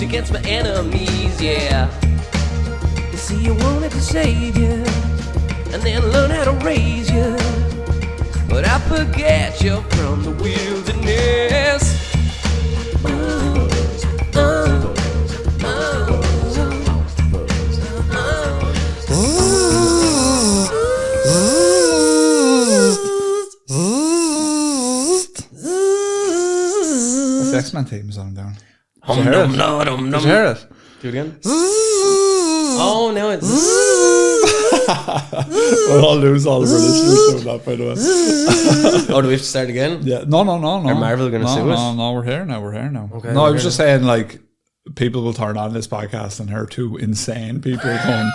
against my enemies, yeah. You see, you wanted to save you, and then learn how to raise you. But I forget you're from the wilderness. That's the X-Men theme song down. Did you hear it? Do it again. Oh, now it's. Well, I'll lose all of our listeners doing that, by the way. Oh, do we have to start again? Yeah, no. Are Marvel going to sue us? No, we're here now. Okay, no, I was just saying, like, people will turn on this podcast and hear two insane people going.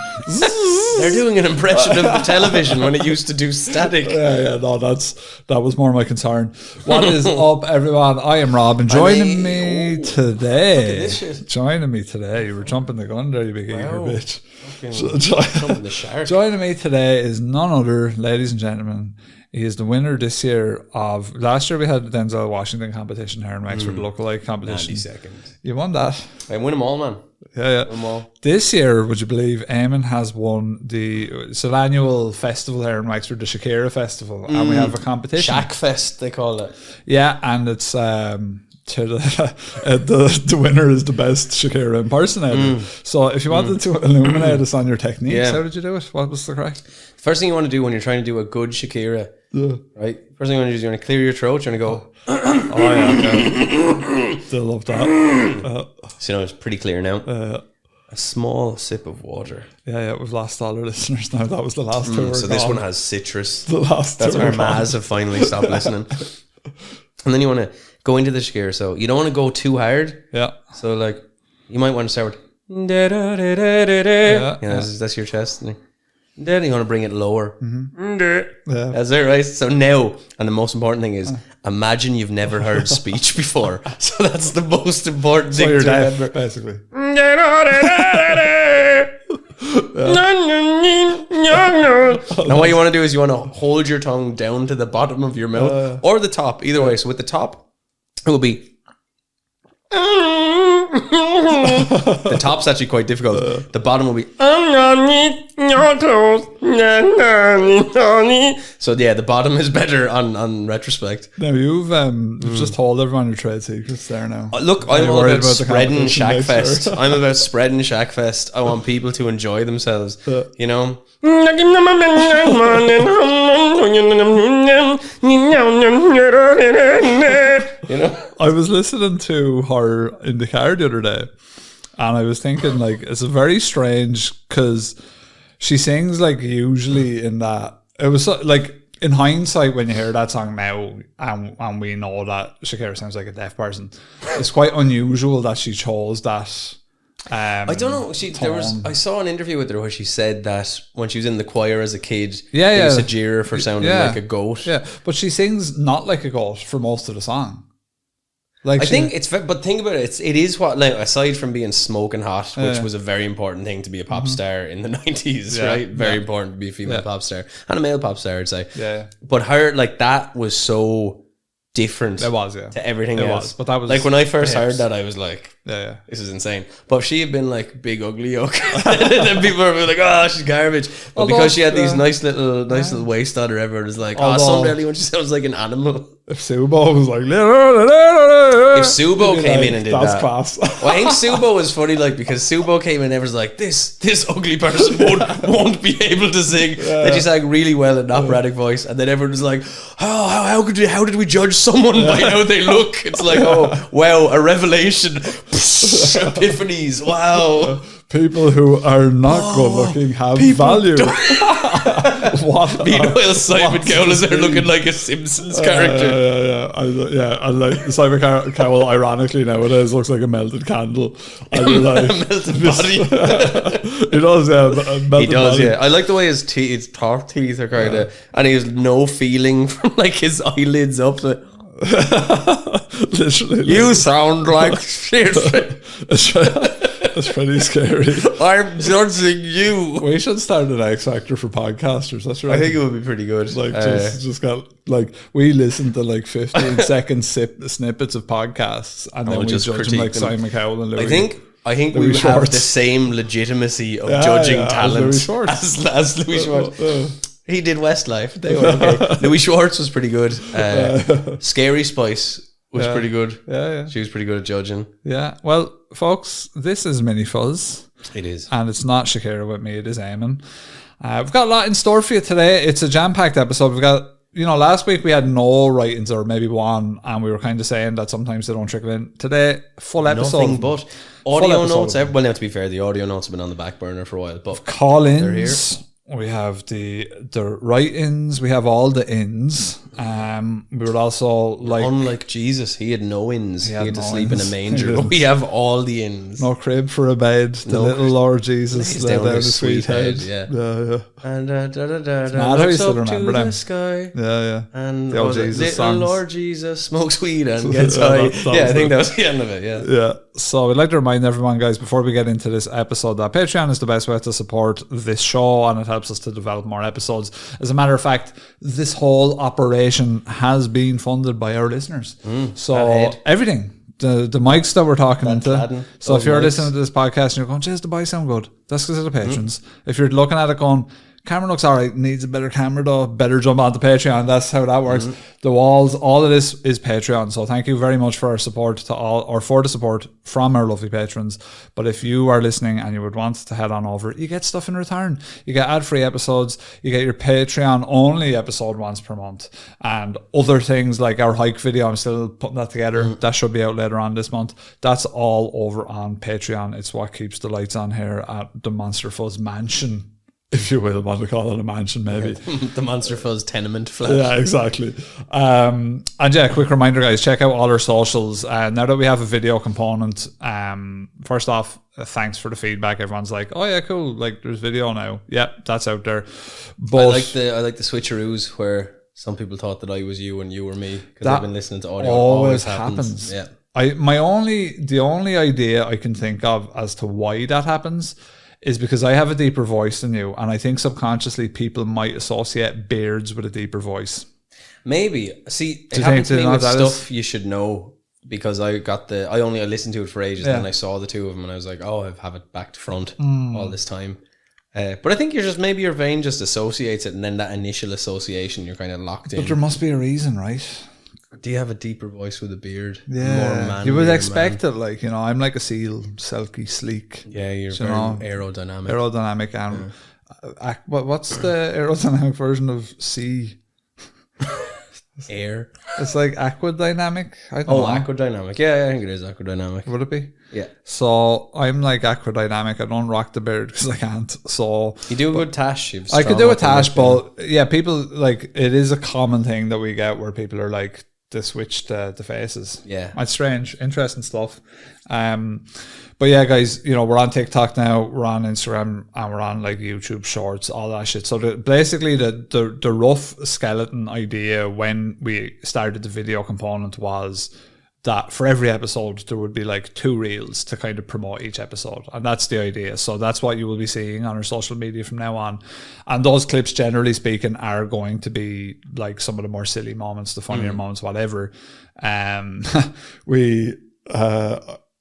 They're doing an impression of the television when it used to do static. Yeah, no, that was more my concern. What is up, everyone? I am Rob, and joining me today. This shit. Joining me today, you were jumping the gun there, you big eager bitch. Jumping the shark. Joining me today is none other, ladies and gentlemen. He is the winner this year of. Last year we had the Denzel Washington competition here in Wexford, the lookalike competition. 90 seconds. You won that. I win them all, man. Yeah. Win them all. This year, would you believe, Eamon has won it's an annual festival here in Wexford, the Shakira Festival, and we have a competition. Shack Fest, they call it. Yeah, and it's to the winner is the best Shakira impersonator. So if you wanted to illuminate us on your techniques, how did you do it? What was the crack? First thing you want to do when you're trying to do a good Shakira, right? First thing you want to do is you want to clear your throat. You're going to go. Oh yeah, still love that. So it's pretty clear now. A small sip of water. Yeah, we've lost all our listeners now. That was the last two. So this one has citrus. The last That's two. where Maz have finally stopped listening. And then you want to go into the Shakira. So you don't want to go too hard. Yeah. So like you might want to start with yeah, that's your chest. Then you want to bring it lower. Yeah. That's it, right? So now, and the most important thing is, imagine you've never heard speech before. So that's the most important thing So you're to deaf, remember. basically. Now what you want to do is you want to hold your tongue down to the bottom of your mouth or the top, either way. So with the top, it will be. The top's actually quite difficult. The bottom will be. So yeah, the bottom is better on retrospect. Now you've just told everyone your trade secrets there now. Look, Are I'm you all worried about about the spreading competition next year? Shackfest. I'm about spreading Shackfest. I want people to enjoy themselves. You know? You know? I was listening to her in the car the other day, and I was thinking, like, it's a very strange, because she sings, like, usually in that, it was like, in hindsight, when you hear that song now, and we know that Shakira sounds like a deaf person, it's quite unusual that she chose that. I don't know. I saw an interview with her where she said that when she was in the choir as a kid, they used to jeer her for sounding like a goat. Yeah, but she sings not like a goat for most of the song. Like I think it's, but think about it. It is what, like, aside from being smoking hot, which was a very important thing to be a pop star in the 90s, right? Very important to be a female pop star and a male pop star, I'd say. Yeah. But her, like, that was so different. It was, to everything it else. Was, but that was like when I first heard that, I was like, this is insane. But if she had been like big ugly yoke, then people would be like, oh, she's garbage. But because she had these nice little waist on her, everyone was like, oh, somebody when she sounds like an animal. If Subo was like, if Subo came in and did that's that, class. Well, I think Subo was funny, like, because Subo came in and everyone's like, this ugly person won't be able to sing. Then she sang really well in an operatic voice, and then everyone was like, how did we judge someone by how they look? It's like, oh wow, a revelation, epiphanies, wow. People who are not good looking have value. Meanwhile, Simon Cowell is there looking like a Simpsons character. And like Simon Cowell, ironically nowadays looks like a melted candle. A melted body. He does, he does, body. I like the way his top teeth are kind of, and he has no feeling from like his eyelids up. Literally, you sound like shit. It's pretty scary. I'm judging you. We should start an X Factor for podcasters. That's right. I think it would be pretty good. Like just got like we listen to like 15-second snippets of podcasts, and then we just judge them like them. Simon Cowell and Louis. I think I think Louis we have Schwartz. the same legitimacy of judging as talent Louis Schwartz. as Louis Schwartz. He did Westlife. They were okay. Louis Schwartz was pretty good. Scary Spice was pretty good. Yeah. She was pretty good at judging. Yeah. Well, folks, this is Mini Fuzz. It is. And it's not Shakira with me, it is Eamon. We've got a lot in store for you today. It's a jam-packed episode. We've got, last week we had no writings or maybe one, and we were kind of saying that sometimes they don't trickle in. Today, full episode. Nothing but audio notes. Well, now to be fair, the audio notes have been on the back burner for a while. But call-ins. We have the write-ins. We have all the ins. We would also unlike Jesus, he had no ins. He had to no sleep in a ins. manger. We have all the ins. No crib for a bed. The little Lord Jesus laid down his sweet head. Yeah. And mad how you still remember them. The sky. Yeah. And the old Jesus little songs. Lord Jesus smokes weed and gets high. I think that was the end of it. Yeah. So we'd like to remind everyone, guys, before we get into this episode, that Patreon is the best way to support this show, and it helps us to develop more episodes. As a matter of fact, this whole operation has been funded by our listeners. So everything, the mics that we're talking into. So if you're listening to this podcast and you're going, "Jeez, the mics sound good," that's because of the patrons. If you're looking at it going, "Camera looks alright, needs a better camera though, better jump onto Patreon," that's how that works. The walls, all of this is Patreon. So thank you very much for our support for the support from our lovely patrons. But if you are listening and you would want to head on over, you get stuff in return. You get ad-free episodes, you get your Patreon only episode once per month, and other things like our hike video. I'm still putting that together. That should be out later on this month. That's all over on Patreon. It's what keeps the lights on here at the Monster Fuzz Mansion, if you will want to call it a mansion, maybe. The Monster Fuzz tenement flat. Yeah, exactly. And yeah, quick reminder, guys, check out all our socials. Now that we have a video component, first off, thanks for the feedback. Everyone's like, "Oh yeah, cool, like there's video now." Yep, that's out there. But I like the switcheroos where some people thought that I was you and you were me, because I've been listening to audio. Always happens. Yeah. The only idea I can think of as to why that happens is because I have a deeper voice than you, and I think subconsciously people might associate beards with a deeper voice. Maybe. See, it happened to me with stuff you should know, because I listened to it for ages, and then I saw the two of them, and I was like, "Oh, I have it back to front all this time." But I think maybe your vein just associates it, and then that initial association, you're kind of locked in. But there must be a reason, right? Do you have a deeper voice with a beard? Yeah, you would expect it. I'm like a seal, silky, sleek. Yeah, you're very aerodynamic. Aerodynamic, and what's the aerodynamic version of sea? Air. It's like aquadynamic. I don't know. Aquadynamic. Yeah, I think it is aquadynamic. Would it be? Yeah. So I'm like aquadynamic. I don't rock the beard because I can't. So you do a good tash. I could do a tash, but yeah, people it is a common thing that we get where people are like, they switch the faces. Yeah. It's strange. Interesting stuff. But yeah, guys, we're on TikTok now, we're on Instagram, and we're on like YouTube Shorts, all that shit. So basically the rough skeleton idea when we started the video component was that for every episode there would be like 2 reels to kind of promote each episode, and that's the idea. So that's what you will be seeing on our social media from now on, and those clips, generally speaking, are going to be like some of the more silly moments, the funnier moments, whatever.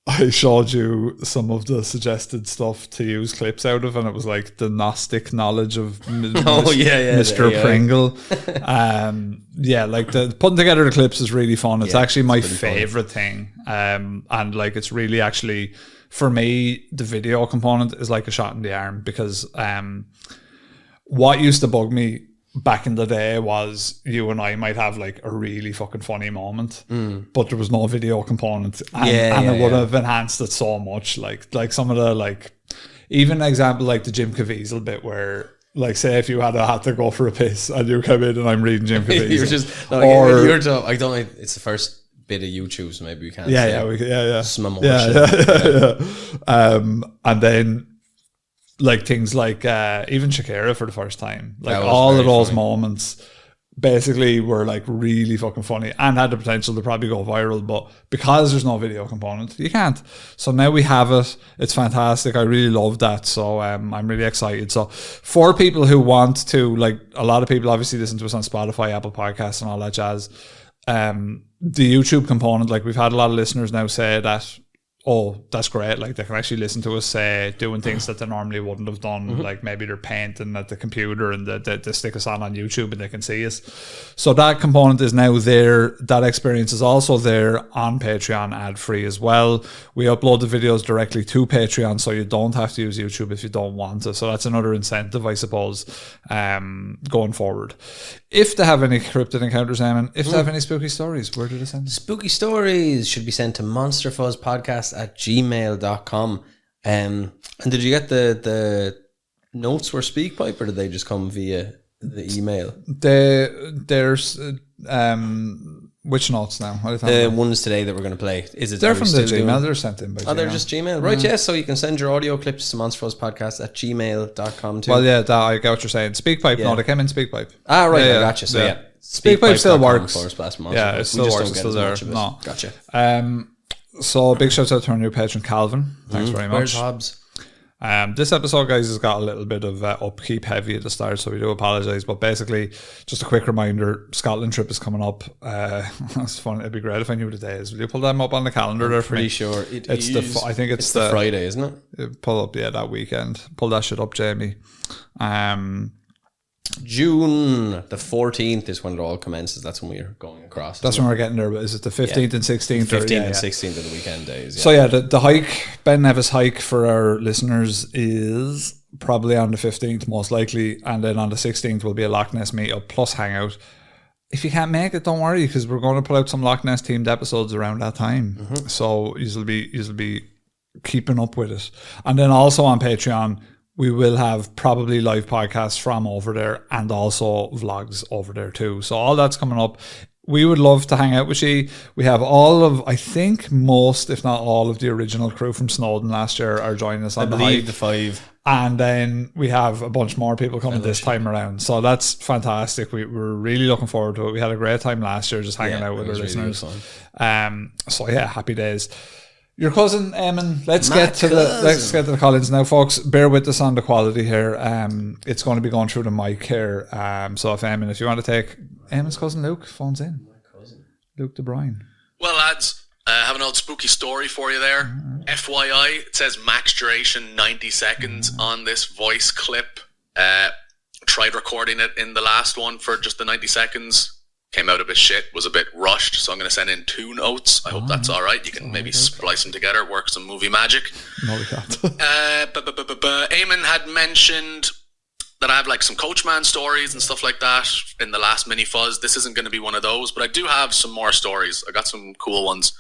I showed you some of the suggested stuff to use clips out of, and it was like the Gnostic knowledge of Mr. Pringle. Like the putting together the clips is really fun. It's actually my favorite thing. And like it's really actually, for me, the video component is like a shot in the arm, because what used to bug me back in the day was you and I might have like a really fucking funny moment, but there was no video component, and it would have enhanced it so much. Like some of the, like, even an example like the Jim Caviezel bit where, like, say if you had to go for a piss and you come in and I'm reading Jim Caviezel, I don't know, it's the first bit of YouTube, so maybe we can't. And then like things like even Shakira for the first time, like all of those moments basically were like really fucking funny and had the potential to probably go viral, but because there's no video component, you can't. So now we have it. It's fantastic. I really love that. So I'm really excited. So for people who want to, like, a lot of people obviously listen to us on Spotify, Apple Podcasts and all that jazz. The YouTube component, like, we've had a lot of listeners now say that oh, that's great. Like they can actually listen to us say doing things that they normally wouldn't have done. Like maybe they're painting at the computer and they stick us on YouTube and they can see us. So that component is now there. That experience is also there on Patreon ad free as well. We upload the videos directly to Patreon, so you don't have to use YouTube if you don't want to. So that's another incentive, I suppose, going forward. If they have any cryptid encounters, Eamon, if they have any spooky stories, where do they send them? Spooky stories should be sent to monsterfuzzpodcast@gmail.com. And did you get the notes for SpeakPipe, or did they just come via the email? There's which notes now? The ones today that we're going to play. They're from the Gmail. They're sent in by Gmail. They're just Gmail. Right, yes. So you can send your audio clips to monsterfuzzpodcast@gmail.com too. Well, yeah, I get what you're saying. SpeakPipe, no, they came in SpeakPipe. Ah, right, I gotcha. So yeah. SpeakPipe still works. Yeah, it still works. It's still there. No. Gotcha. So big shout out to our new patron, Calvin. Thanks very much. Where's Hobbs? This episode, guys, has got a little bit of upkeep heavy at the start, so we do apologise. But basically, just a quick reminder: Scotland trip is coming up. That's fun. It'd be great if I knew what the day is. Will you pull them up on the calendar? There for pretty me? Sure. I think it's the Friday, isn't it? Pull up, that weekend. Pull that shit up, Jamie. June the 14th is when it all commences. That's when we're going across. That's when we're getting there. Is it the 15th and 16th? 15th and 16th of the weekend days. So the hike, Ben Nevis hike for our listeners is probably on the 15th most likely, and then on the 16th will be a Loch Ness meetup plus hangout. If you can't make it, don't worry, because we're going to put out some Loch Ness themed episodes around that time. So you'll be keeping up with it. And then also on Patreon, we will have probably live podcasts from over there and also vlogs over there too. So all that's coming up. We would love to hang out with you. We have all of, I think most, if not all of the original crew from Snowdon last year are joining us on the hike. The 5. And then we have a bunch more people coming this time around. So that's fantastic. We're really looking forward to it. We had a great time last year just hanging out with our listeners. So yeah, happy days. Your cousin, Eamon, let's get to the Collins now, folks. Bear with us on the quality here. It's going to be going through the mic here. So if you want to take Eamon's cousin Luke, phones in. My cousin. Luke De Bruyne. Well, lads, I have an old spooky story for you there. FYI, it says max duration 90 seconds on this voice clip. Tried recording it in the last one for just the 90 seconds. Came out a bit shit, was a bit rushed, so I'm going to send in 2 notes. I hope that's all right. You can maybe splice them together, work some movie magic. No, we can't. Eamon had mentioned that I have like some Coachman stories and stuff like that in the last mini fuzz. This isn't going to be one of those, but I do have some more stories. I got some cool ones.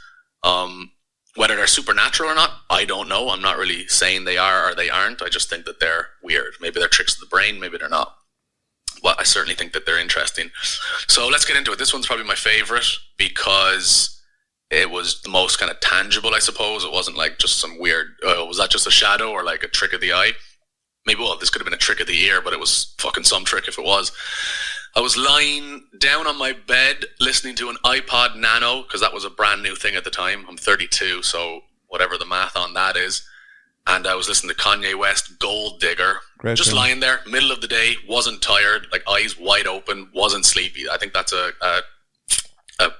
Whether they're supernatural or not, I don't know. I'm not really saying they are or they aren't. I just think that they're weird. Maybe they're tricks of the brain, maybe they're not. Well, I certainly think that they're interesting. So let's get into it. This one's probably my favorite because it was the most kind of tangible, I suppose. It wasn't like just some weird, was that just a shadow or like a trick of the eye? Maybe, well, this could have been a trick of the ear, but it was fucking some trick if it was. I was lying down on my bed listening to an iPod Nano because that was a brand new thing at the time. I'm 32, so whatever the math on that is. And I was listening to Kanye West, Gold Digger. Great just thing. Lying there, middle of the day, wasn't tired, like eyes wide open, wasn't sleepy. I think that's a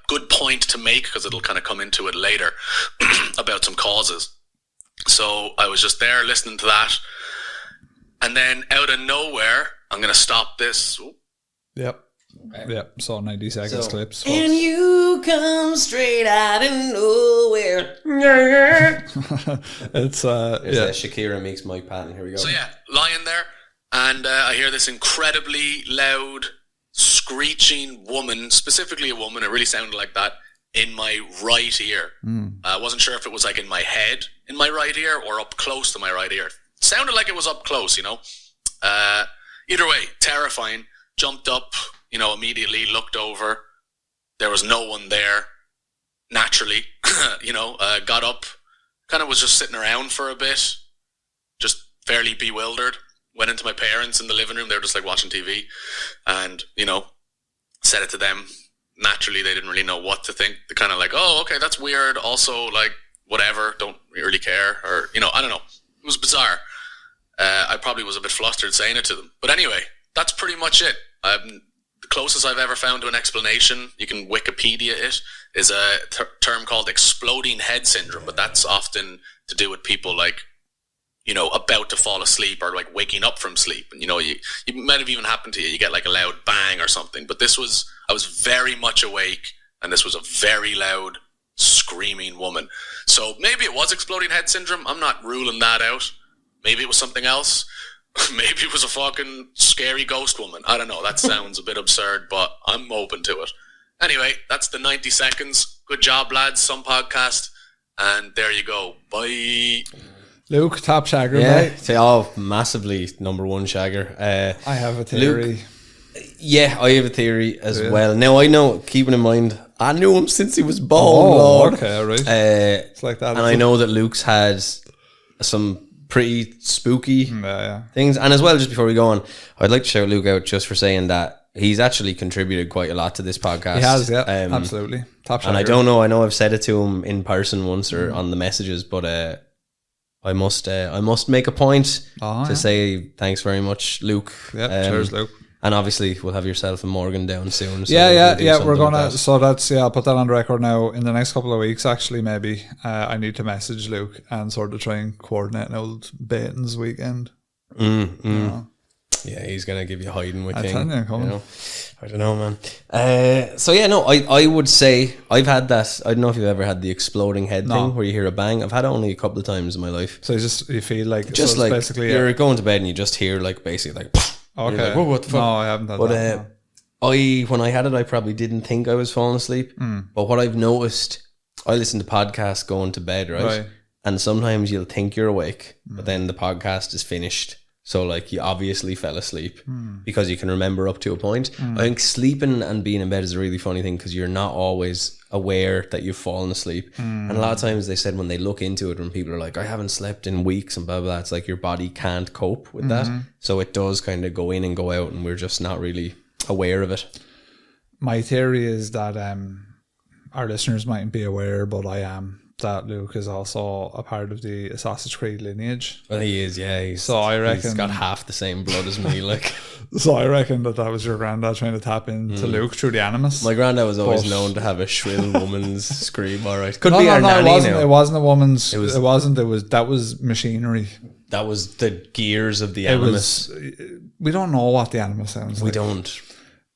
good point to make because it'll kind of come into it later about some causes. So I was just there listening to that. And then out of nowhere, I'm going to stop this. Ooh. Yep. Yep. So 90 seconds clips. And you come straight out of nowhere. It's Shakira meets Mike Patton. Here we go. So yeah, lying there, and I hear this incredibly loud, screeching woman, specifically a woman. It really sounded like that in my right ear. I wasn't sure if it was like in my head, in my right ear, or up close to my right ear. Sounded like it was up close, you know. Either way, terrifying. Jumped up, immediately looked over. There was no one there. Naturally, got up, kind of was just sitting around for a bit, just fairly bewildered. Went into my parents in the living room. They were just like watching TV, and said it to them. Naturally, they didn't really know what to think. They're kind of like, "Oh, okay, that's weird." Also, like, whatever, don't really care, or I don't know. It was bizarre. I probably was a bit flustered saying it to them, but anyway. That's pretty much it. the closest I've ever found to an explanation, you can Wikipedia it, is a term called exploding head syndrome, but that's often to do with people like, you know, about to fall asleep or like waking up from sleep. And, you know, you might have even happened to you. You get like a loud bang or something. But I was very much awake, and this was a very loud screaming woman. So maybe it was exploding head syndrome. I'm not ruling that out. Maybe it was something else. Maybe it was a fucking scary ghost woman. I don't know. That sounds a bit absurd, but I'm open to it. Anyway, that's the 90 seconds. Good job, lads. Some podcast. And there you go. Bye. Luke, top shagger, Yeah, mate. massively number one shagger. I have a theory. Luke, yeah, I have a theory as well. Now, I know, keeping in mind, I knew him since he was born, Lord. Okay, right. It's like that. And I know that Luke's had some pretty spooky things. And as well, just before we go on, I'd like to shout Luke out just for saying that he's actually contributed quite a lot to this podcast. He has, yeah, absolutely. Top shagger. And I don't know, I know I've said it to him in person once or on the messages, but I must make a point to say thanks very much, Luke. Yeah, cheers, Luke. And obviously we'll have yourself and Morgan down soon. So we're gonna. So that's I'll put that on the record now. In the next couple of weeks, actually, maybe I need to message Luke and sort of try and coordinate an old Baton's weekend. Yeah, he's gonna give you hiding with I thing. tell you, come on. I don't know, man. So yeah, no, I would say I've had that. I don't know if you've ever had the exploding head thing where you hear a bang. I've had it only a couple of times in my life. So you feel like Just so like basically you're going to bed and you just hear like basically like. Okay. Like, whoa, what the fuck? No, I haven't had But that. when I had it, I probably didn't think I was falling asleep. But what I've noticed, I listen to podcasts going to bed, right? And sometimes you'll think you're awake, but then the podcast is finished. So like you obviously fell asleep because you can remember up to a point. I think sleeping and being in bed is a really funny thing because you're not always aware that you've fallen asleep. And a lot of times they said when they look into it, when people are like, I haven't slept in weeks and blah, blah, blah, it's like your body can't cope with that. So it does kind of go in and go out and we're just not really aware of it. My theory is that our listeners mightn't be aware, but I am, that Luke is also a part of the Assassin's Creed lineage. Well, he is, yeah. So I reckon he's got half the same blood as me. Like, so I reckon that was your granddad trying to tap into Luke through the animus. My granddad was always known to have a shrill woman's scream. All right, could be our nanny. It wasn't a woman's. That was machinery. That was the gears of the animus. We don't know what the animus sounds like. We don't.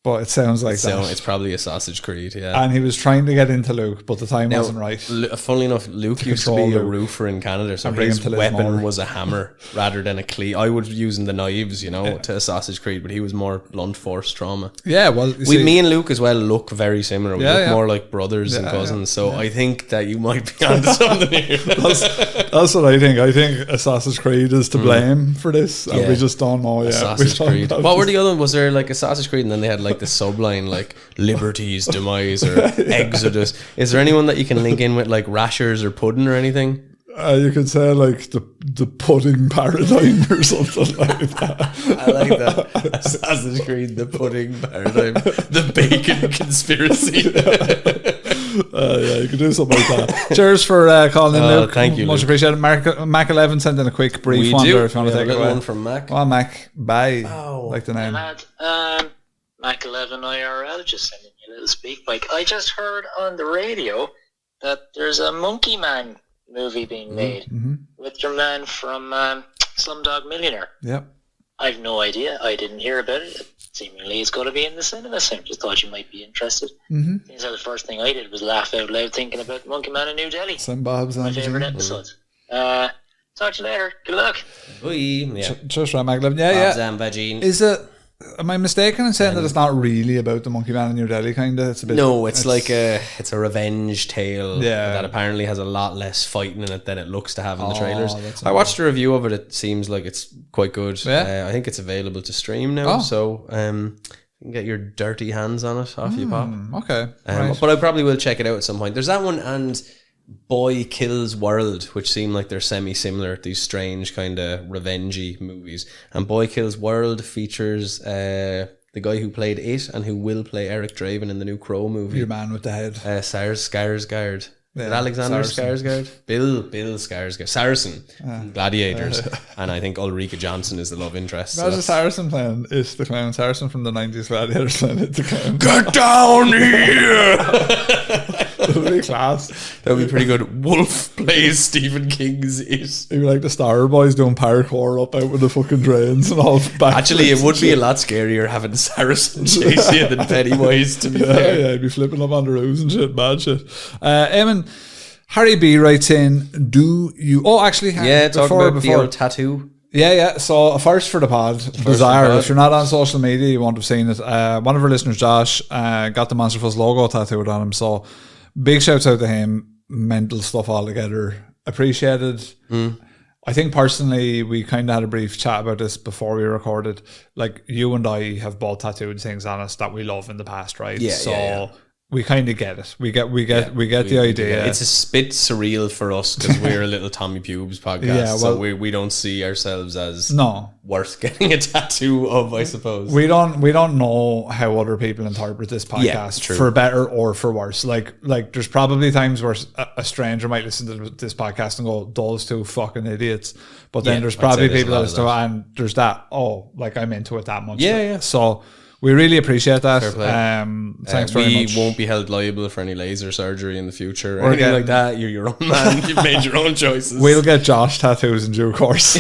But it sounds like that. It's probably a Sausage Creed, yeah. And he was trying to get into Luke, but the time wasn't right. Funnily enough, Luke used to be a roofer in Canada, so his weapon was a hammer rather than a cleave. I was using the knives, to a Sausage Creed, but he was more blunt force trauma. Yeah, well, me and Luke as well look very similar. We look more like brothers and cousins, so I think that you might be onto something here. That's what I think. I think Assassin's Creed is to blame for this, and we just don't know yet. Assassin's Creed. What were the other? Was there like Assassin's Creed, and then they had like the subline like Liberty's demise or Exodus? Is there anyone that you can link in with like Rashers or Pudding or anything? You could say like the pudding paradigm or something like that. I like that. Assassin's Creed, the pudding paradigm, the bacon conspiracy. You could do something like that. Cheers for calling in, Luke. Thank you, much Luke. appreciated. Mac11 sent in a quick brief one there if you want to take it away. One from Mac. Well, Mac, bye. Like the name. Mac11 IRL, just sending you a little speak bike. I just heard on the radio that there's a Monkey Man movie being made with your man from Slumdog Millionaire. Yep. I've no idea. I didn't hear about it. Seemingly it's going to be in the cinema soon. Just thought you might be interested. So the first thing I did was laugh out loud thinking about Monkey Man in New Delhi. St. Bob's my favourite episode. Talk to you later. Good luck. Just right, Mac11. Yeah. Is it... Am I mistaken in saying that it's not really about the Monkey Man in New Delhi? Kind of. It's a bit. No, it's like a revenge tale that apparently has a lot less fighting in it than it looks to have in the trailers. I watched a review of it. It seems like it's quite good. Yeah. I think it's available to stream now, so you can get your dirty hands on it off you pop. Okay, but I probably will check it out at some point. There's that one and Boy Kills World, which seem like they're semi-similar, these strange kind of revengey movies. And Boy Kills World features the guy who played It and who will play Eric Draven in the new Crow movie. Your man with the head. Skarsgård. Did Alexander Saracen. Skarsgård? Bill Skarsgård. Saracen. Gladiators. And I think Ulrika Johnson is the love interest. So Imagine that's- Saracen playing It's the Clown. Saracen from the 90s Gladiators playing It's the Clown. Get down here! That would be class. That would be pretty good. Wolf plays Stephen King's It. It'd be like the Star Boys doing parkour up out with the fucking drains and all. Actually, it would be a lot scarier having Saracen chase you than Pennywise, to be Yeah, fair. yeah, he'd be flipping up on the roofs and shit, bad shit. Eamon, Harry B writes in, do you... Oh, actually, Yeah, talk about the old tattoo. Yeah. So a first for the pod. Bizarre. for the pod. If you're not on social media, you won't have seen it. One of our listeners, Josh, got the Monster Fuzz logo tattooed on him. So big shouts out to him. Mental stuff altogether. Appreciated. I think personally, we kind of had a brief chat about this before we recorded. Like, you and I have both tattooed things on us that we love in the past, right? Yeah, So yeah. we kind of get it. We get the idea. It's a bit surreal for us because we're a little Tommy Pubes podcast. Yeah, so well- we don't see ourselves as no. worth getting a tattoo of, I suppose. We don't know how other people interpret this Yeah, podcast true. for better or for worse. Like there's probably times where a stranger might listen to this podcast and go, "Those two fucking idiots," but then Yeah, there's I'd probably say there's people a that lot listen of to it, and there's that. Oh, like I'm into it that much. Yeah, yeah. So we really appreciate that. Fair play. Thanks very we much. won't be held liable for any laser surgery in the future or We're anything getting- like that. You're your own man. You've made your own choices. We'll get Josh tattoos in due course.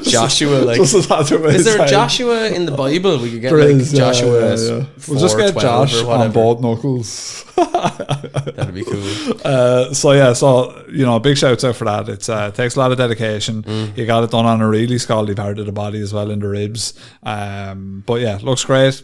Joshua, like, Just a tattoo is there a inside. Joshua in the Bible? We could get There like is, Joshua. We'll just get 4:12 Josh or on whatever. both knuckles. That'd be cool. So you know, big shouts out for that. It takes a lot of dedication. You got it done on a really scaldy part of the body as well, in the ribs. But yeah, looks great.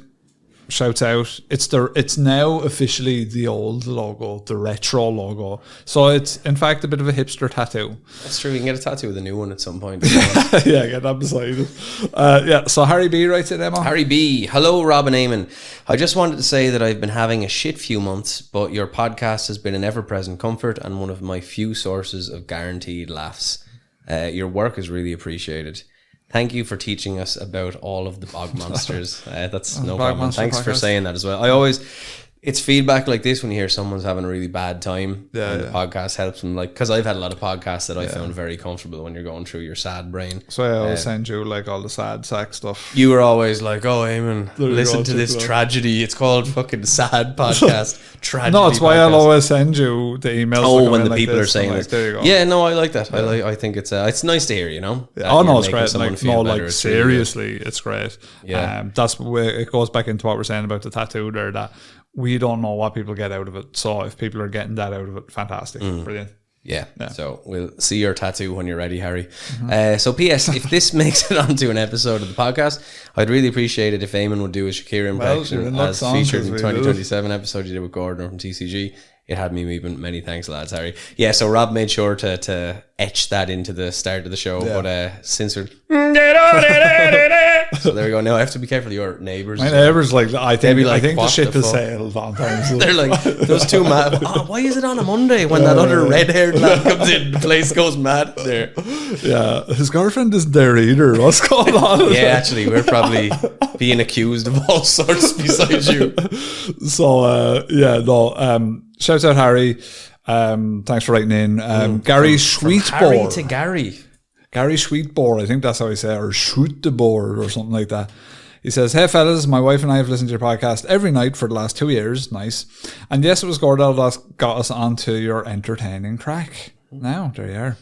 Shouts out. It's now officially the old logo, the retro logo. So it's in fact a bit of a hipster tattoo. That's true. We can get a tattoo with a new one at some point. Yeah, get that beside it. So Harry B writes it, Emma. Harry B. Hello, Rob and Eamon. I just wanted to say that I've been having a shit few months, but your podcast has been an ever-present comfort and one of my few sources of guaranteed laughs. Your work is really appreciated. Thank you for teaching us about all of the bog monsters. That's no Bog problem. Monster Thanks for podcast. saying that as well. It's feedback like this when you hear someone's having a really bad time. And the podcast helps them. Like, because I've had a lot of podcasts that I found very comfortable when you're going through your sad brain. So I always send you like all the sad sack stuff. You were always like, "Oh, Eamon, There you listen go, to this check it out. tragedy. It's called fucking sad podcast. Tragedy. No, it's why podcast. I'll always send you the emails. Oh, that come when in the like people this, are saying I'm this. like, there you go. Yeah, no, I like that. I think it's nice to hear. You know. that Oh no, you're it's making great. someone Like, feel no, better. like It's really good. seriously, it's great. Yeah. That's where it goes back into what we're saying about the tattoo there. That we don't know what people get out of it. So if people are getting that out of it, fantastic, brilliant. Yeah. So we'll see your tattoo when you're ready, Harry. So P.S. if this makes it onto an episode of the podcast, I'd really appreciate it if Eamon would do a Shakira you're impression in luck, as son, featured 'cause in we the did it. 2027 episode you did with Gordon from TCG. It had me weeping. Many thanks, lads, Harry. Yeah, so Rob made sure to etch that into the start of the show, but censored. So there we go. Now I have to be careful of your neighbours. My neighbours like I think be like, I think the "What ship the has fuck?" sailed on times. They're like, those two mad. Oh, why is it on a Monday when that other red-haired lad comes in? The place goes mad there. Yeah, his girlfriend isn't there either. What's going on? Yeah, actually, we're probably being accused of all sorts besides you. So shout out Harry. Thanks for writing in. Gary Harry Sweetbore. to Gary. Gary Sweetbore, I think that's how I say it, or Sweetbore or something like that. He says, "Hey fellas, my wife and I have listened to your podcast every night for the last 2 years. Nice. And yes, it was Gordell that got us onto your entertaining track. Now, there you are.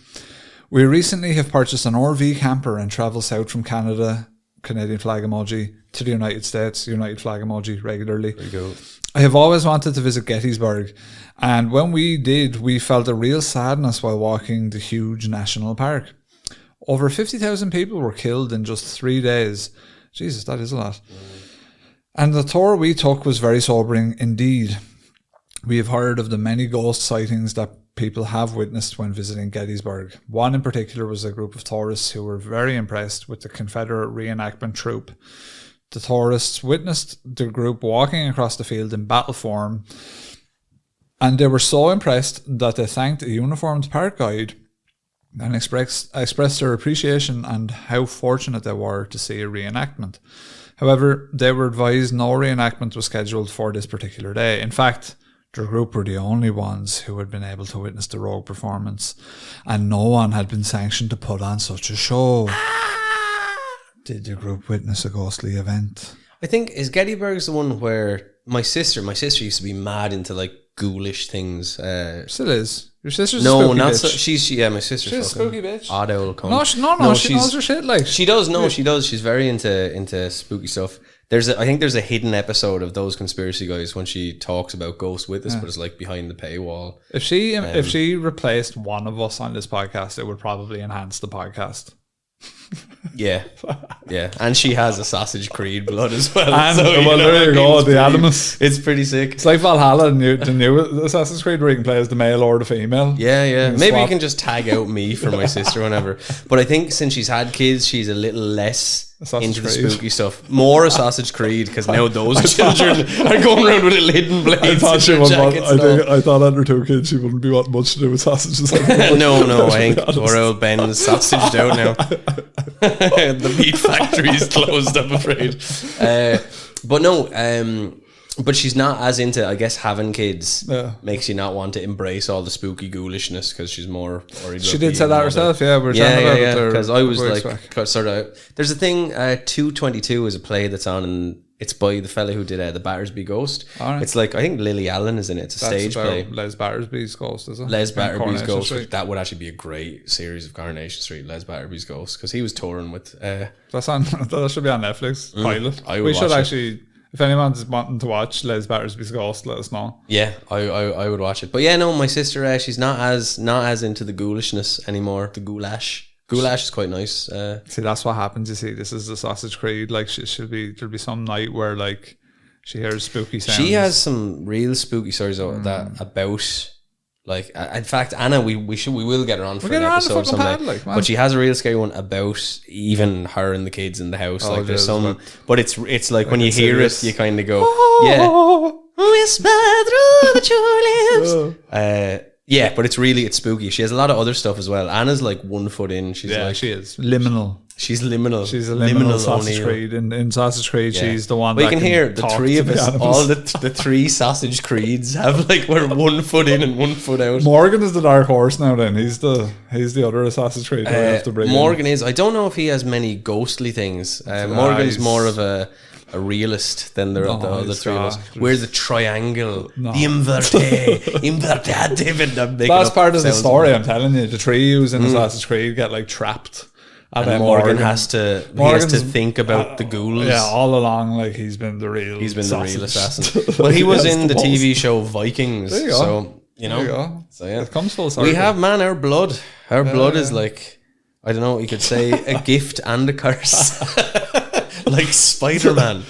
We recently have purchased an RV camper and travel south from Canada, Canadian flag emoji, to the United States, United flag emoji, regularly. There you go. I have always wanted to visit Gettysburg, and when we did, we felt a real sadness while walking the huge national park. Over 50,000 people were killed in just 3 days. Jesus, that is a lot. And the tour we took was very sobering indeed. We have heard of the many ghost sightings that people have witnessed when visiting Gettysburg. One in particular was a group of tourists who were very impressed with the Confederate reenactment troupe. The tourists witnessed the group walking across the field in battle form, and they were so impressed that they thanked a uniformed park guide and expressed their appreciation and how fortunate they were to see a reenactment. However, they were advised no reenactment was scheduled for this particular day. In fact, The group were the only ones who had been able to witness the rogue performance, and no one had been sanctioned to put on such a show. Did the group witness a ghostly event? I think, is Gettysburg's the one where my sister used to be mad into like ghoulish things. Still is. Your sister's No, a spooky not bitch. so. Yeah, my sister's She's a fucking spooky bitch. odd owl cunt. No, she knows her shit. Like She does. No, she does. She's very into spooky stuff. I think there's a hidden episode of Those Conspiracy Guys when she talks about ghost witness, but it's like behind the paywall. if she replaced one of us on this podcast, it would probably enhance the podcast. Yeah, yeah, and she has Assassin's Creed blood as well. And so, well, there you go, the Animus. It's pretty sick. It's like Valhalla, the new Assassin's Creed, where you can play as the male or the female. Yeah, yeah. can Maybe swap. you can just tag out me for my sister whenever. But I think since she's had kids, she's a little less Assassin's into the Creed. spooky stuff. More Assassin's Creed, because now those children are going around with little hidden blades I thought in she their would jackets and all. I thought under 2 kids she wouldn't be wanting much to do with sausages. No, I think poor old Ben's sausaged out now. The meat factory is closed, I'm afraid. But no, but she's not as into, I guess, having kids makes you not want to embrace all the spooky ghoulishness because she's more worried. She did say that herself, yeah. We were chatting about it there because I was a couple like, weeks back. sort of. There's a thing. 222 is a play that's on, and it's by the fella who did the Battersby Ghost. Alright. It's like I think Lily Allen is in it. It's a That's stage about play. Les Battersby's Ghost, is it? Les In Batterby's Coronation Ghost. Street. That would actually be a great series of Coronation Street. Les Batterby's Ghost, because he was touring with. That's on. That should be on Netflix. Pilot. I would We should watch it. actually. If anyone's wanting to watch Les Battersby's Ghost, let us know. Yeah, I would watch it. But yeah, no, my sister, she's not as into the ghoulishness anymore. The goulash. Goulash is quite nice. See, that's what happens. You see, this is the Sausage Creed. Like, there'll be some night where like she hears spooky sounds. She has some real spooky stories about. Like, in fact, Anna, we will get her on for get an her on the episode fucking someday. pod, like, man. But she has a real scary one about even her and the kids in the house. Like, there's Jesus, some, but it's like when you it's hear serious. it, you kind of go, yeah. Whisper through the tulips. Yeah, but it's spooky. She has a lot of other stuff as well. Anna's like 1 foot in. She's like, she is liminal. she's liminal. She's a liminal Sausage O'Neill. Creed. In Sausage Creed, Yeah. she's the one. Well, that you can hear the talk three to of the us, animals. all the 3 sausage creeds have like we're 1 foot in and 1 foot out. Morgan is the dark horse now. Then he's the other Sausage Creed. That we have to bring in. Morgan is. I don't know if he has many ghostly things. Morgan's he's- more of a realist than the other he's 3 of us. got- We're the triangle, the inverted. That's part of the story. I'm telling you, the trios in Assassin's Creed get like trapped. And then Morgan has to Morgan's- think about the ghouls. Yeah, all along, like he's been the real. He's been the real sausage. assassin. Well, he was Yes, in the was. TV show Vikings. There you go. So you There you know. go. So yeah, It comes full circle. we have our blood. Our blood is like, I don't know. You could say a gift and a curse, like Spider-Man.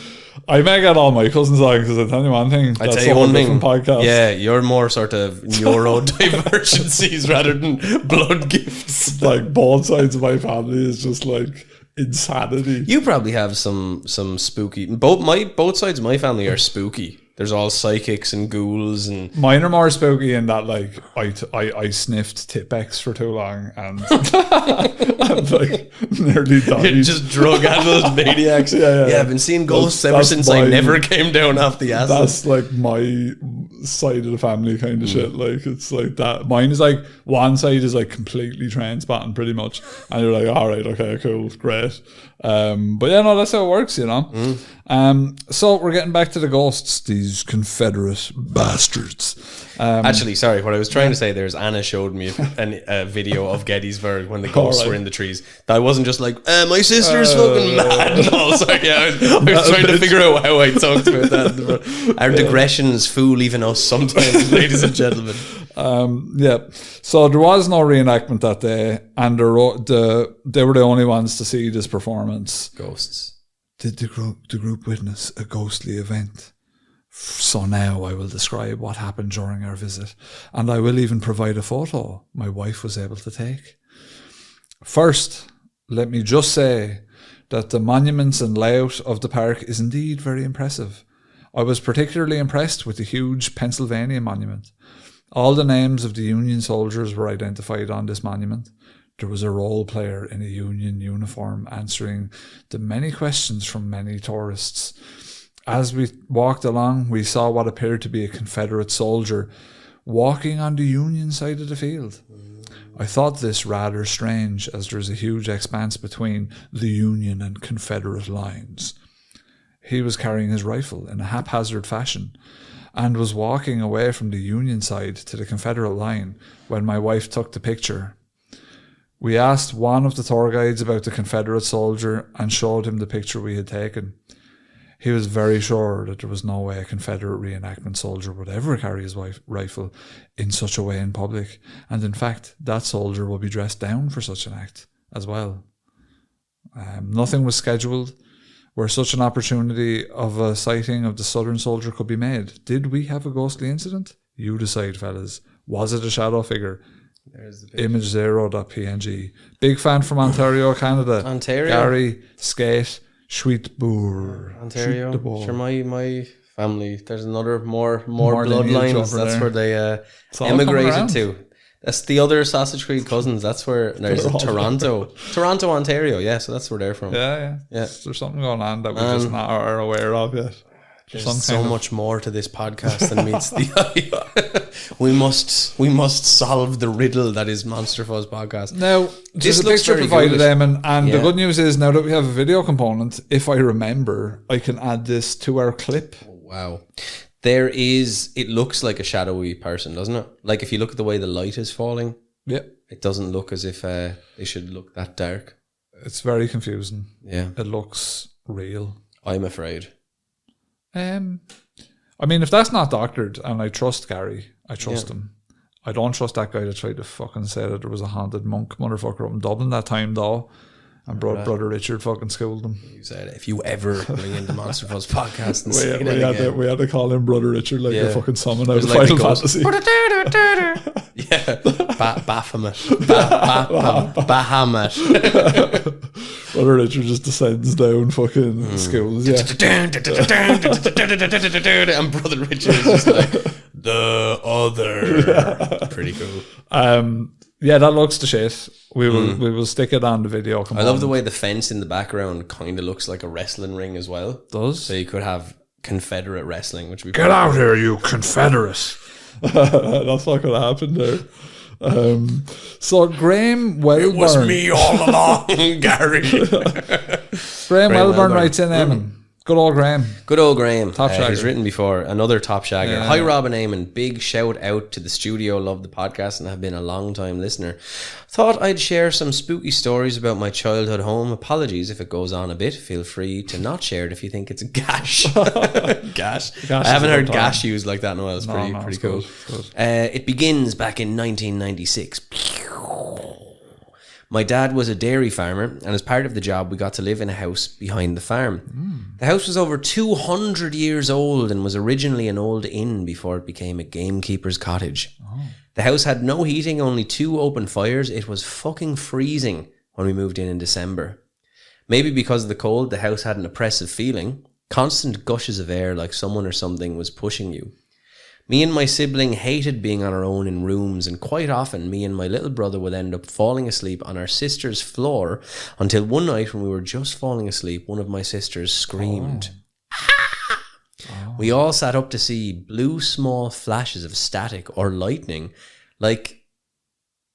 I may get all my cousins on because I tell you one thing. I That's tell a you whole one thing. different podcast. Yeah, you're more sort of neurodivergencies rather than blood gifts. Like both sides of my family is just like insanity. You probably have some spooky. Both sides of my family are spooky. There's all psychics and ghouls and Mine are more spooky in that like I sniffed Tipex for too long and I'm like nearly died. just drug-addled maniacs. Yeah. I've been seeing ghosts ever That's since I my- never came down off the acid. That's like my side of the family kind of shit. Like it's like that. Mine is like one side is like completely trans-batting pretty much, and you're like, all right, okay, cool, great. But yeah, no, that's how it works, you know. So we're getting back to the ghosts, these Confederate bastards. Actually, sorry, what I was trying to say there is Anna showed me a video of Gettysburg when the ghosts Alright. were in the trees. That wasn't just like, my sister's fucking mad. And all. Sorry, yeah, I was trying to figure out how I talked about that. Our digressions fool even us sometimes, ladies and gentlemen. Yeah. So there was no reenactment that day, and they were the only ones to see this performance. Ghosts. Did the group witness a ghostly event? So now I will describe what happened during our visit, and I will even provide a photo my wife was able to take. First, let me just say that the monuments and layout of the park is indeed very impressive. I was particularly impressed with the huge Pennsylvania monument. All the names of the Union soldiers were identified on this monument. There was a role player in a Union uniform answering the many questions from many tourists. As we walked along, we saw what appeared to be a Confederate soldier walking on the Union side of the field. I thought this rather strange, as there's a huge expanse between the Union and Confederate lines. He was carrying his rifle in a haphazard fashion and was walking away from the Union side to the Confederate line when my wife took the picture. We asked one of the tour guides about the Confederate soldier and showed him the picture we had taken. He was very sure that there was no way a Confederate reenactment soldier would ever carry his rifle in such a way in public, and in fact, that soldier will be dressed down for such an act as well. Nothing was scheduled where such an opportunity of a sighting of the Southern soldier could be made. Did we have a ghostly incident? You decide, fellas. Was it a shadow figure? There's the picture. Image0.png. Big fan from Ontario, Canada. Ontario. Gary, Skate, Schweetboer. Ontario. Schweetboer. Sure, my family. There's another more lineage bloodlines. over That's there. where they It's all coming emigrated around. to. That's the other Sausage Creek cousins. That's where there's They're all Toronto, Ontario. Yeah, so that's where they're from. Yeah. Yeah. There's something going on that we just not are aware of yet. There's Some so kind of- much more to this podcast than meets the eye. we must solve the riddle that is Monster Fuzz podcast. Now, there's a looks picture very provided, good. Eamon, and the Yeah. good news is now that we have a video component, if I remember, I can add this to our clip. Wow. It looks like a shadowy person, doesn't it? Like if you look at the way the light is falling, Yep. it doesn't look as if they should look that dark. It's very confusing. Yeah. It looks real. I'm afraid. I mean, if that's not doctored, and I trust Gary, I trust him. I don't trust that guy that tried to fucking say that there was a haunted monk motherfucker up in Dublin that time, though. And Brother Richard fucking schooled him. You said if you ever bring in the Monster Fuzz podcast and say that again. We had to call him Brother Richard like a fucking summon out It of was like Final the ghost. Fantasy. Yeah. Baphomet. Bahamut. Brother Richard just descends down fucking schools, yeah. And Brother Richard is just like the other. Pretty cool. Yeah, that looks the shit. We will stick it on the video. I love the way the fence in the background kind of looks like a wrestling ring as well. Does. So you could have Confederate wrestling, which would be Get out here, you Confederate. That's not going to happen there. So Graham Wellborn. It was me all along, Gary. Graham Wellborn Wellborn. writes in, Eamon. Good old Graham. Good old Graham. Top shagger. He's written before. Another top shagger. Yeah. Hi, Rob and Eamon. Big shout out to the studio. Love the podcast and have been a long time listener. Thought I'd share some spooky stories about my childhood home. Apologies if it goes on a bit. Feel free to not share it if you think it's a gash. Gash. I haven't heard gash used like that in a while. It's pretty it's cool. good, it's good. It begins back in 1996. My dad was a dairy farmer, and as part of the job, we got to live in a house behind the farm. The house was over 200 years old and was originally an old inn before it became a gamekeeper's cottage. The house had no heating, only 2 open fires. It was fucking freezing when we moved in December. Maybe because of the cold, the house had an oppressive feeling. Constant gushes of air like someone or something was pushing you. Me and my sibling hated being on our own in rooms, and quite often me and my little brother would end up falling asleep on our sister's floor until one night when we were just falling asleep, one of my sisters screamed. We all sat up to see blue small flashes of static or lightning, like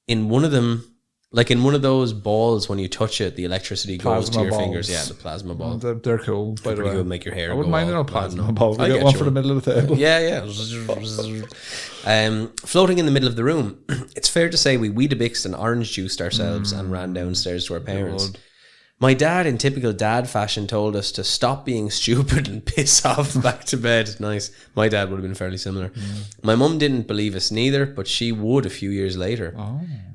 in one of those balls when you touch it, the electricity goes to Plasma your balls. fingers. Yeah, the plasma ball. They're cool, by the Pretty way. good, make your hair I wouldn't go mind all a plasma platinum. ball. We I get get one you for the middle of the table. Yeah. Floating in the middle of the room. It's fair to say we Weetabixed and orange juiced ourselves and ran downstairs to our parents. My dad, in typical dad fashion, told us to stop being stupid and piss off back to bed. Nice. My dad would have been fairly similar. My mum didn't believe us neither, but she would a few years later.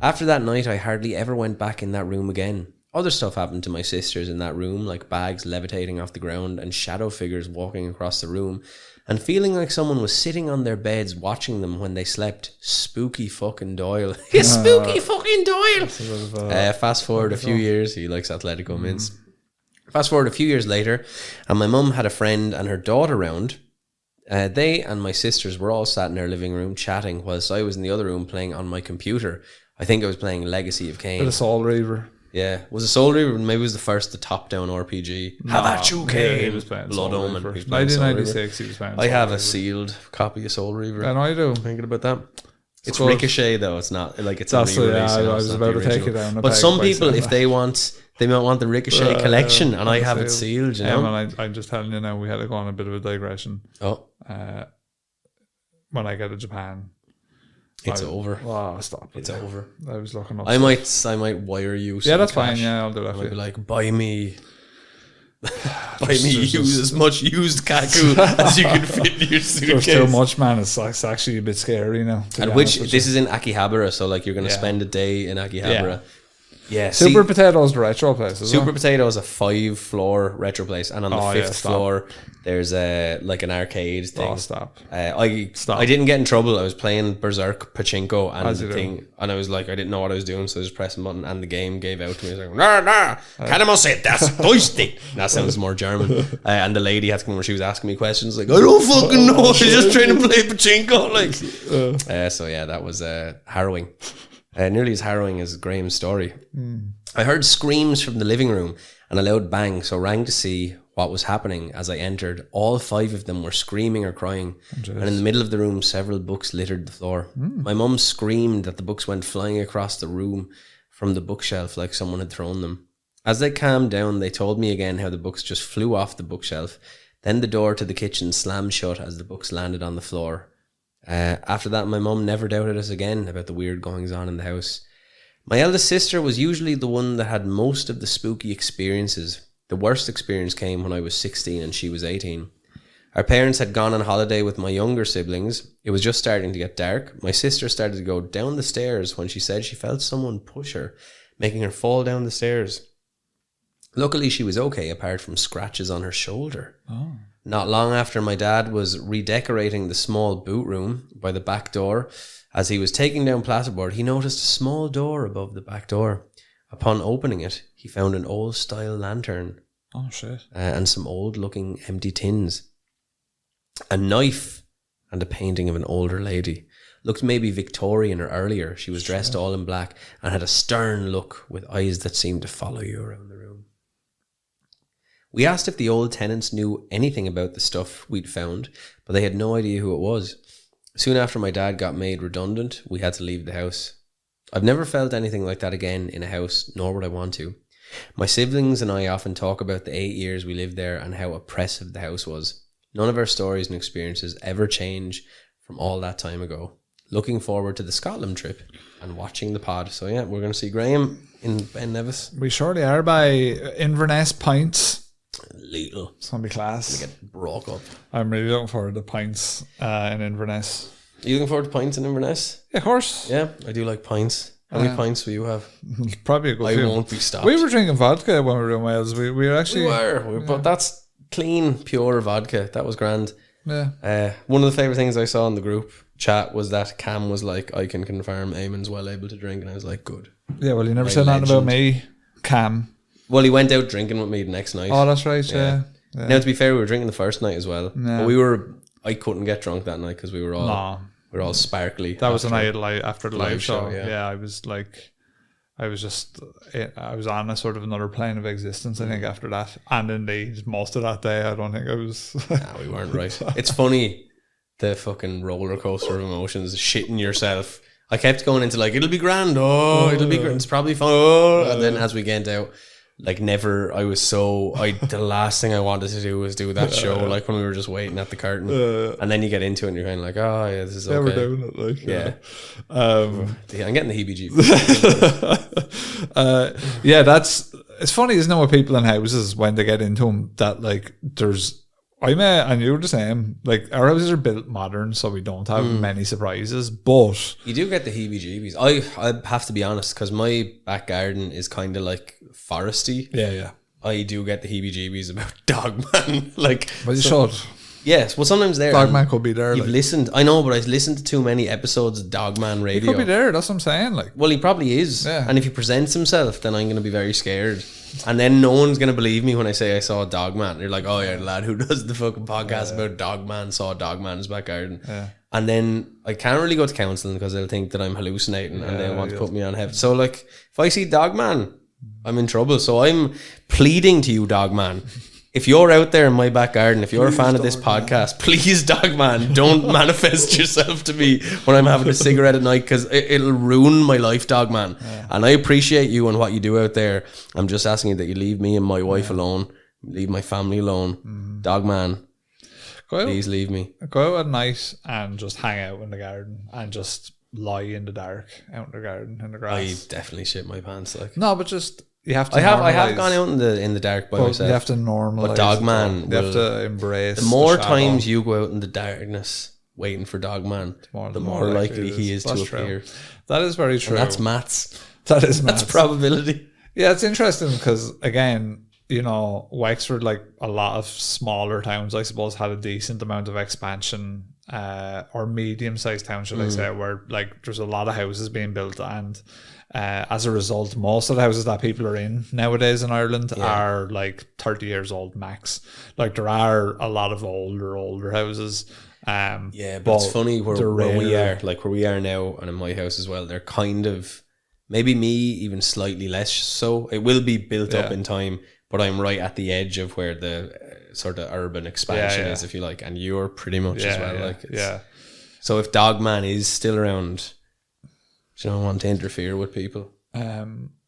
After that night, I hardly ever went back in that room again. Other stuff happened to my sisters in that room, like bags levitating off the ground and shadow figures walking across the room and feeling like someone was sitting on their beds watching them when they slept. Spooky fucking Doyle. Spooky fucking Doyle. Fast forward a few years. He likes Atletico mints. Fast forward a few years later, and my mum had a friend and her daughter around. They and my sisters were all sat in their living room chatting whilst I was in the other room playing on my computer. I think I was playing Legacy of Kain. Bit of Soul Reaver. Yeah, was it Soul Reaver? Maybe it was the first, the top-down RPG. Havachuke! He was playing Blood Soul Omen. Reaver. He was playing Soul Reaver. 1996, he was playing I Soul have a Reaver. sealed copy of Soul Reaver. And I do. Thinking about that. It's good. Ricochet though. It's not like it's That's a it, re-release. yeah, you know, I it's was not about the to take original. it down a But peg some by people, saying if they might want the Ricochet collection, and I have it sealed. You Yeah, know. man, I'm just telling you now. We had to go on a bit of a digression. Oh, When I get to Japan, it's over. Oh, stop! It's over. I was looking up. I might wire you. Yeah, some that's cash. fine. Yeah, I'll do that I for might be you. like, buy me use as much used Kaku as you can fit in your There's suitcase. too much, man. It's actually a bit scary now. to be And honest with this you. is in Akihabara, so like you're gonna Yeah. spend a day in Akihabara. Yeah, Super see, Potatoes, the retro place. Is Super it? Potato is a 5-floor retro place, and on the Oh, yeah, 5th stop. floor there's a like an arcade thing. Oh, stop. I didn't get in trouble. I was playing Berserk Pachinko and As the you do. thing, and I was like, I didn't know what I was doing, so I was pressing a button, and the game gave out to me. I was like, nah, Kanamose, that's joystick. That sounds more German. And the lady had to come over. She was asking me questions like, I don't fucking know. She's just trying to play Pachinko. Like, so yeah, that was harrowing. Nearly as harrowing as Graham's story. I heard screams from the living room and a loud bang, so rang to see what was happening. As I entered, all 5 of them were screaming or crying, and in the middle of the room several books littered the floor. My mum screamed that the books went flying across the room from the bookshelf like someone had thrown them. As they calmed down, they told me again how the books just flew off the bookshelf. Then the door to the kitchen slammed shut as the books landed on the floor. After that, my mum never doubted us again about the weird goings on in the house. My eldest sister was usually the one that had most of the spooky experiences. The worst experience came when I was 16 and she was 18. Our parents had gone on holiday with my younger siblings. It was just starting to get dark. My sister started to go down the stairs when she said she felt someone push her, making her fall down the stairs. Luckily, she was okay, apart from scratches on her shoulder. Not long after, my dad was redecorating the small boot room by the back door. As he was taking down plasterboard, he noticed a small door above the back door. Upon opening it, he found an old-style lantern Oh, shit. and some old-looking empty tins. A knife and a painting of an older lady. Looked maybe Victorian or earlier. She was dressed all in black and had a stern look with eyes that seemed to follow you around the room. We asked if the old tenants knew anything about the stuff we'd found, but they had no idea who it was. Soon after my dad got made redundant, we had to leave the house. I've never felt anything like that again in a house, nor would I want to. My siblings and I often talk about the 8 years we lived there and how oppressive the house was. None of our stories and experiences ever change from all that time ago. Looking forward to the Scotland trip and watching the pod. So yeah, we're going to see Graham in Ben Nevis. We surely are by Inverness Pints. Little. It's going to be class. Get broke up. I'm really looking forward to pints in Inverness. Are you looking forward to pints in Inverness? Yeah, of course. Yeah, I do like pints. How many pints will you have? Probably a good I few. won't be stopped. We were drinking vodka when we were in Wales. We were actually... But that's clean, pure vodka. That was grand. Yeah. One of the favourite things I saw in the group chat was that Cam was like, I can confirm Eamon's well able to drink. And I was like, good. Yeah, well, you never My said nothing about legend. me, Cam. Well, he went out drinking with me the next night. Oh, that's right, yeah. Now, to be fair, we were drinking the first night as well. Yeah. But I couldn't get drunk that night because we were all No. we were all sparkly. That was the after. night after the live show. yeah. Yeah, I was on a sort of another plane of existence, I think, after that. And indeed, most of that day, I don't think I was... Nah, we weren't right. It's funny, the fucking roller coaster of emotions, shitting yourself. I kept going into like, it'll be grand. Oh, it'll be grand. It's probably fun. Oh. And then as we get out, like the last thing I wanted to do was do that show, like when we were just waiting at the curtain. And then you get into it and you're kind of like, oh yeah, this is okay. Never doing it, like, Yeah. Um, I'm getting the heebie-jeebies. yeah, it's funny, isn't it, with people in houses when they get into them, that like and you were the same, like our houses are built modern, so we don't have many surprises, but You do get the heebie-jeebies. I have to be honest, because my back garden is kind of like foresty. yeah. I do get the heebie-jeebies about Dogman. Like, But you should. yes, well, sometimes there. Dogman could be there. You've Like, listened. I know, but I've listened to too many episodes of Dogman he radio. could be there, that's what I'm saying. Like, Well, he probably is. Yeah. And if he presents himself, then I'm going to be very scared. And then no one's going to believe me when I say I saw Dogman. You're like, oh yeah, the lad who does the fucking podcast about Dogman saw Dogman in his back garden. Yeah. And then I can't really go to counselling because they'll think that I'm hallucinating and they'll want to put me on heaven. So like, if I see Dogman, I'm in trouble. So I'm pleading to you, Dogman. If you're out there in my back garden, if you're a fan of this podcast, please, Dogman, don't manifest yourself to me when I'm having a cigarette at night, because it'll ruin my life, Dogman. Yeah. And I appreciate you and what you do out there. I'm just asking you that you leave me and my wife alone, leave my family alone. Dogman, please leave me. Go out at night and just hang out in the garden and just lie in the dark out in the garden in the grass. I definitely shit my pants. Like, no, but just you have to. I have gone out in the dark by myself. You have to normalize. But Dogman, you have to embrace. The more times you go out in the darkness waiting for Dogman, the more likely he is to appear. That is very true. And that's maths. That is maths. That's probability. Yeah, it's interesting because again, you know, Wexford, like a lot of smaller towns, I suppose, had a decent amount of expansion. Or medium-sized town, should I say, where like there's a lot of houses being built, and as a result, most of the houses that people are in nowadays in Ireland are like 30 years old max. Like there are a lot of older houses. But it's funny where we are, like where we are now, and in my house as well. They're kind of maybe me even slightly less so. It will be built up in time, but I'm right at the edge of where the sort of urban expansion is, if you like, and you're pretty much as well. So if Dogman is still around, do you don't want to interfere with people?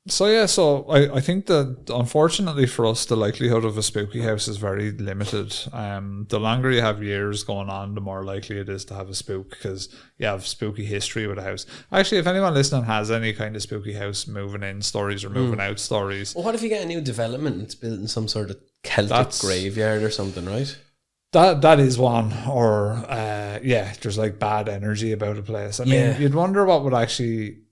So I think that unfortunately for us, the likelihood of a spooky house is very limited. The longer you have years going on, the more likely it is to have a spook, because you have spooky history with a house. Actually, if anyone listening has any kind of spooky house moving in stories or moving out stories. Well, what if you get a new development and it's built in some sort of Celtic graveyard or something, right? That is one. Or there's like bad energy about a place. I mean, you'd wonder what would actually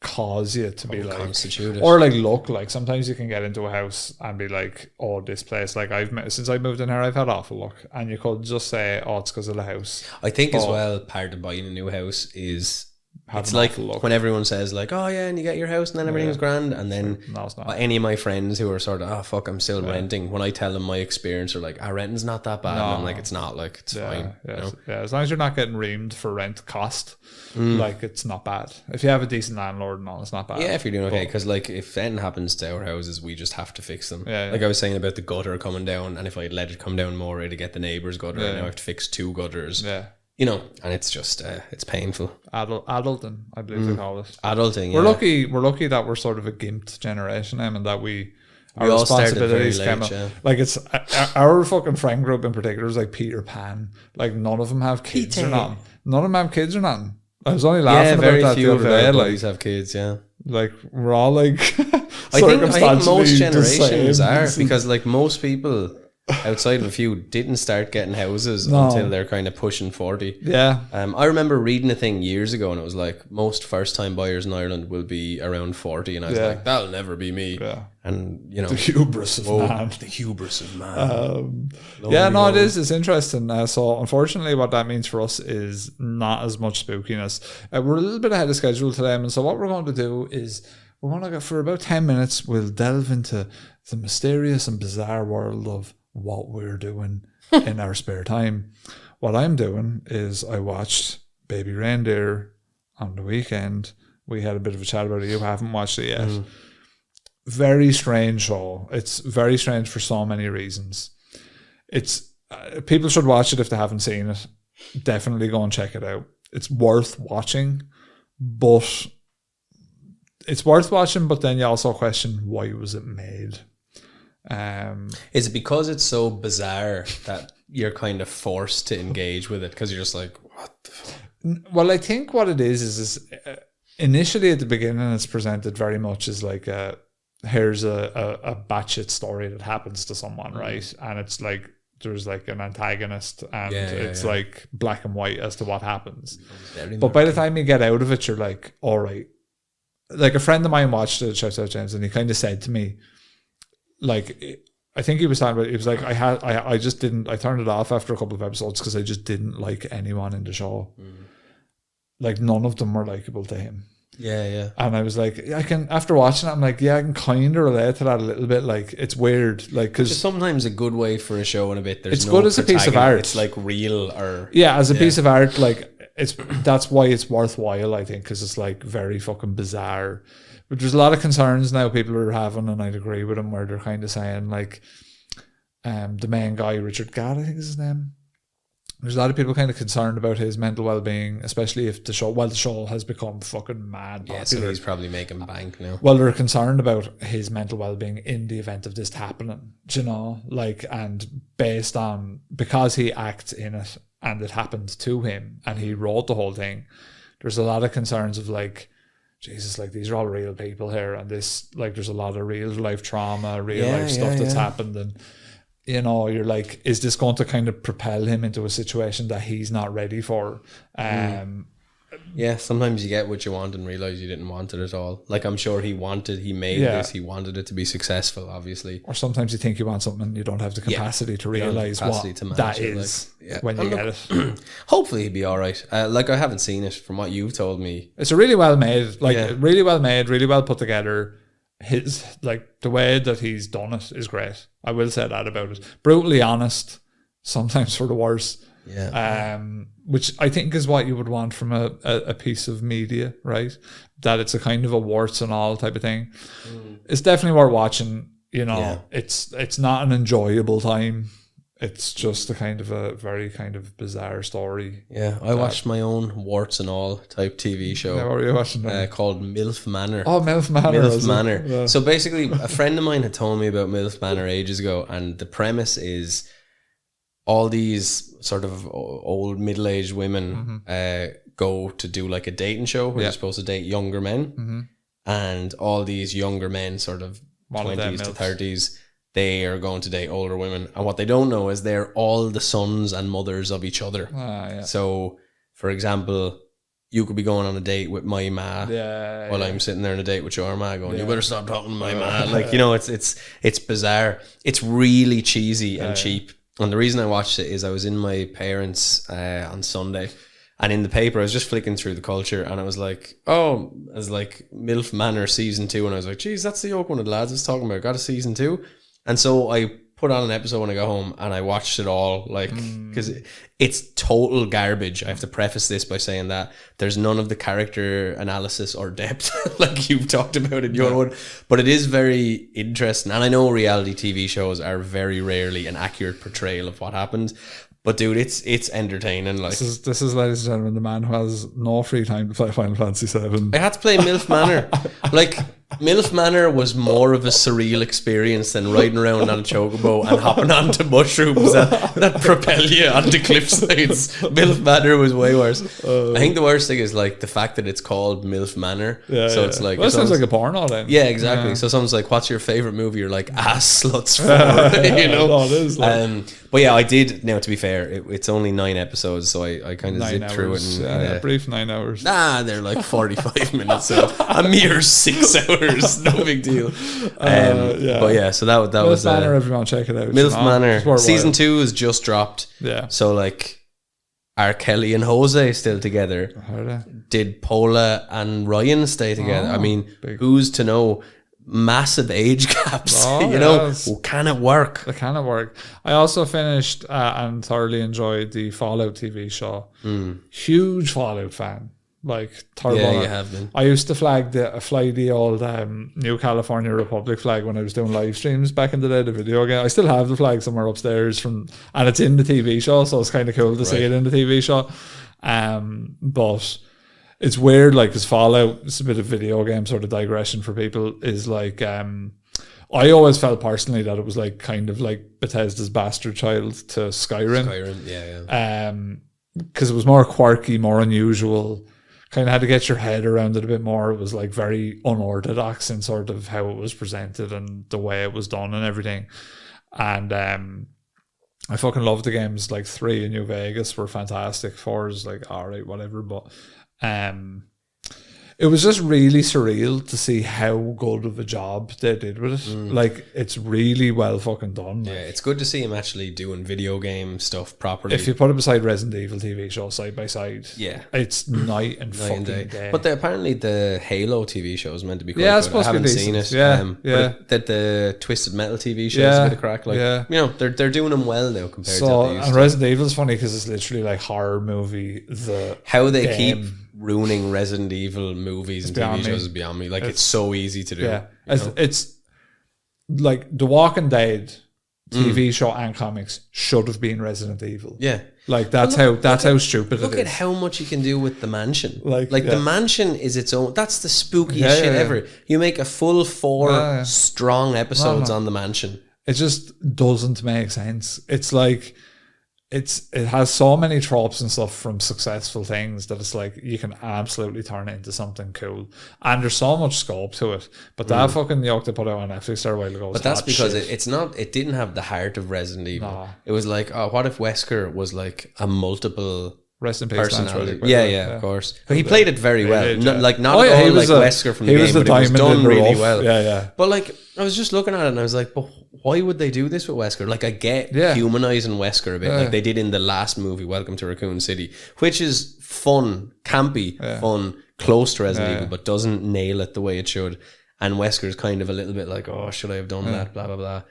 cause you to be like constituted, or like look like. Sometimes you can get into a house and be like, oh, this place, like since I moved in here, I've had awful luck, and you could just say, oh, it's because of the house. I think as well, part of buying a new house is it's like when everyone says like, oh yeah, and you get your house and then everything's grand, and then it's not. Any of my friends who are sort of, oh fuck, I'm still renting, when I tell them my experience, they're like, renting's not that bad. And I'm like, it's not, like it's fine. As long as you're not getting reamed for rent cost, like it's not bad. If you have a decent landlord and all, it's not bad. Yeah, if you're doing okay, because like if anything happens to our houses, we just have to fix them. Like I was saying about the gutter coming down, and if I'd let it come down more, I'd get the neighbour's gutter, and now I have to fix 2 gutters. You know, and it's just it's painful. Adulting, I believe they call it. Adulting. We're lucky that we're sort of a gimped generation, and that our all responsibilities started came very late, up. Like it's our fucking friend group in particular is like Peter Pan. Like none of them have kids or nothing. None of them have kids or nothing. I was only laughing about that the other day. Like have kids, like we're all like. I think most generations are, because like most people, outside of a few, didn't start getting houses until they're kind of pushing 40. I remember reading a thing years ago, and it was like most first time buyers in Ireland will be around 40, and I was like, that'll never be me. And you know, the hubris of man. The hubris of man. It's interesting. So unfortunately what that means for us is not as much spookiness. We're a little bit ahead of schedule today, and so what we're going to do is we're going to go for about 10 minutes. We'll delve into the mysterious and bizarre world of what we're doing in our spare time. What I'm doing is I watched Baby Reindeer on the weekend. We had a bit of a chat about it. You haven't watched it yet. Very strange show. It's very strange for so many reasons. It's people should watch it if they haven't seen it. Definitely go and check it out. It's worth watching, but then you also question, why was it made? Is it because it's so bizarre that you're kind of forced to engage with it, because you're just like, what the fuck? Well, I think what it is initially at the beginning it's presented very much as like here's a batshit story that happens to someone, right? And it's like there's like an antagonist, and it's like black and white as to what happens. But by the time you get out of it, you're like, all right. Like a friend of mine watched it, shout out James, and he kind of said to me, like, I think he was talking about, he was like, I just didn't, I turned it off after a couple of episodes because I just didn't like anyone in the show. Like none of them were likable to him. And I was like, after watching it, I'm like, I can kind of relate to that a little bit. Like, it's weird. Like, because sometimes a good way for a show in a bit, there's it's good as a piece of art. It's like real or... as a piece of art, like, that's why it's worthwhile, I think, because it's like very fucking bizarre. But there's a lot of concerns now people are having, and I'd agree with them, where they're kind of saying like, the main guy, Richard Gadd, I think is his name. There's a lot of people kind of concerned about his mental well-being, especially if the show has become fucking mad popular. Yeah, so he's probably making bank now. Well, they're concerned about his mental well-being in the event of this happening, you know, like, and based on, because he acts in it and it happened to him and he wrote the whole thing, there's a lot of concerns of like, Jesus, like, these are all real people here, and this, like, there's a lot of real life trauma, real life stuff that's happened, and you know, you're like, is this going to kind of propel him into a situation that he's not ready for? Yeah, sometimes you get what you want and realize you didn't want it at all. Like, I'm sure he made this, he wanted it to be successful, obviously. Or sometimes you think you want something and you don't have the capacity to realize what that is when you get it. Hopefully he'll be all right. Like, I haven't seen it from what you've told me. It's a really well made, really well made, really well put together. His, like, the way that he's done it is great. I will say that about it. Brutally honest, sometimes for the worse. Yeah. Which I think is what you would want from a piece of media, right? That it's a kind of a warts and all type of thing. It's definitely worth watching. You know, it's not an enjoyable time. It's just a kind of a very kind of bizarre story. Yeah, I watched my own warts and all type TV show. What were you watching? Called MILF Manor. Oh, MILF Manor. MILF Manor. Yeah. So basically, a friend of mine had told me about MILF Manor ages ago, and the premise is all these sort of old middle-aged women go to do like a dating show where they're supposed to date younger men, and all these younger men, sort of 20s to 30s, they are going to date older women, and what they don't know is they're all the sons and mothers of each other. So, for example, you could be going on a date with my ma while I'm sitting there on a date with your ma going, you better stop talking to my ma. Like, you know, it's bizarre. It's really cheesy and cheap. And the reason I watched it is I was in my parents' on Sunday, and in the paper I was just flicking through the culture, and I was like, oh, as like MILF Manor season 2, and I was like, geez, that's the yoke one of the lads was talking about. Got a season 2. And so I put on an episode when I got home, and I watched it all, like, because it's total garbage. I have to preface this by saying that there's none of the character analysis or depth like you've talked about in your one, but it is very interesting. And I know reality TV shows are very rarely an accurate portrayal of what happened, but dude, it's entertaining. Like, this is, ladies and gentlemen, the man who has no free time to play Final Fantasy VII. I had to play MILF Manor. Like, MILF Manor was more of a surreal experience than riding around on a chocobo and hopping onto mushrooms that propel you onto cliff sides. MILF Manor was way worse. I think the worst thing is like the fact that it's called MILF Manor. It's like, well, it sounds like a porno then. Yeah, exactly. So someone's like, what's your favorite movie? You're like, ass sluts for, you know. No, it is like. But yeah, I did. Now, to be fair, it's only 9 episodes, so I kind of zipped through it. And, a brief 9 hours. Nah, they're like 45 minutes. So a mere 6 hours. No big deal. But yeah, so that was MILF Manor. Everyone check it out. MILF Manor. Season 2 is just dropped. Yeah. So like, are Kelly and Jose still together? Are they? Did Paula and Ryan stay together? I mean, who's to know? Massive age gaps, you know. Can it work? It can work. I also finished and thoroughly enjoyed the Fallout TV show. Huge Fallout fan. Like, turbo. Yeah, you have been. I used to fly the old New California Republic flag when I was doing live streams back in the day, the video game. I still have the flag somewhere upstairs and it's in the TV show, so it's kind of cool to see it in the TV show. But it's weird, like, because Fallout, it's a bit of video game sort of digression for people, is like, I always felt personally that it was like kind of like Bethesda's bastard child to Skyrim. Because it was more quirky, more unusual, kind of had to get your head around it a bit more. It was like very unorthodox in sort of how it was presented and the way it was done and everything. And I fucking loved the games. Like 3 in New Vegas were fantastic. 4 is like, all right, whatever, but it was just really surreal to see how good of a job they did with it. Like, it's really well fucking done. Yeah, it's good to see him actually doing video game stuff properly. If you put it beside Resident Evil TV show side by side, yeah, it's night and fucking day. But apparently the Halo TV show is meant to be quite good. I haven't seen it. But the Twisted Metal TV show is a bit of crack. Like, you know, they're doing them well now compared to what they used to. And Resident Evil is funny because it's literally like horror movie. How they keep ruining Resident Evil movies and beyond TV me. shows is beyond me. Like it's so easy to do. Yeah, you know? it's like The Walking Dead TV show and comics should have been Resident Evil. Yeah. Like that's how stupid Look it at is. how much you can do with the mansion. Like, the yeah. mansion is its own. That's the spookiest Yeah, shit yeah, yeah. ever. You make a full 4 Yeah, yeah. strong episodes No. on the mansion. It just doesn't make sense. It's like it has so many tropes and stuff from successful things that it's like you can absolutely turn it into something cool. And there's so much scope to it. But that fucking yoke they put out on Netflix there a while ago. But that's because it didn't have the heart of Resident Evil. No. It was like, oh, what if Wesker was like a multiple Rest in peace, Lance personality? Reddick, by Yeah, the way. yeah, of course. But he played it very well. did, No, yeah. like not Oh, at yeah, he all like was Wesker from the he game, was the but it was diamond in done the really rough. well. Yeah, yeah. But like, I was just looking at it and I was like, but why would they do this with Wesker? Like, I get Yeah. humanizing Wesker a bit, Yeah. like they did in the last movie, Welcome to Raccoon City, which is fun, campy, fun, close to Resident Evil, but doesn't nail it the way it should. And Wesker's kind of a little bit like, oh, should I have done that? Blah blah blah.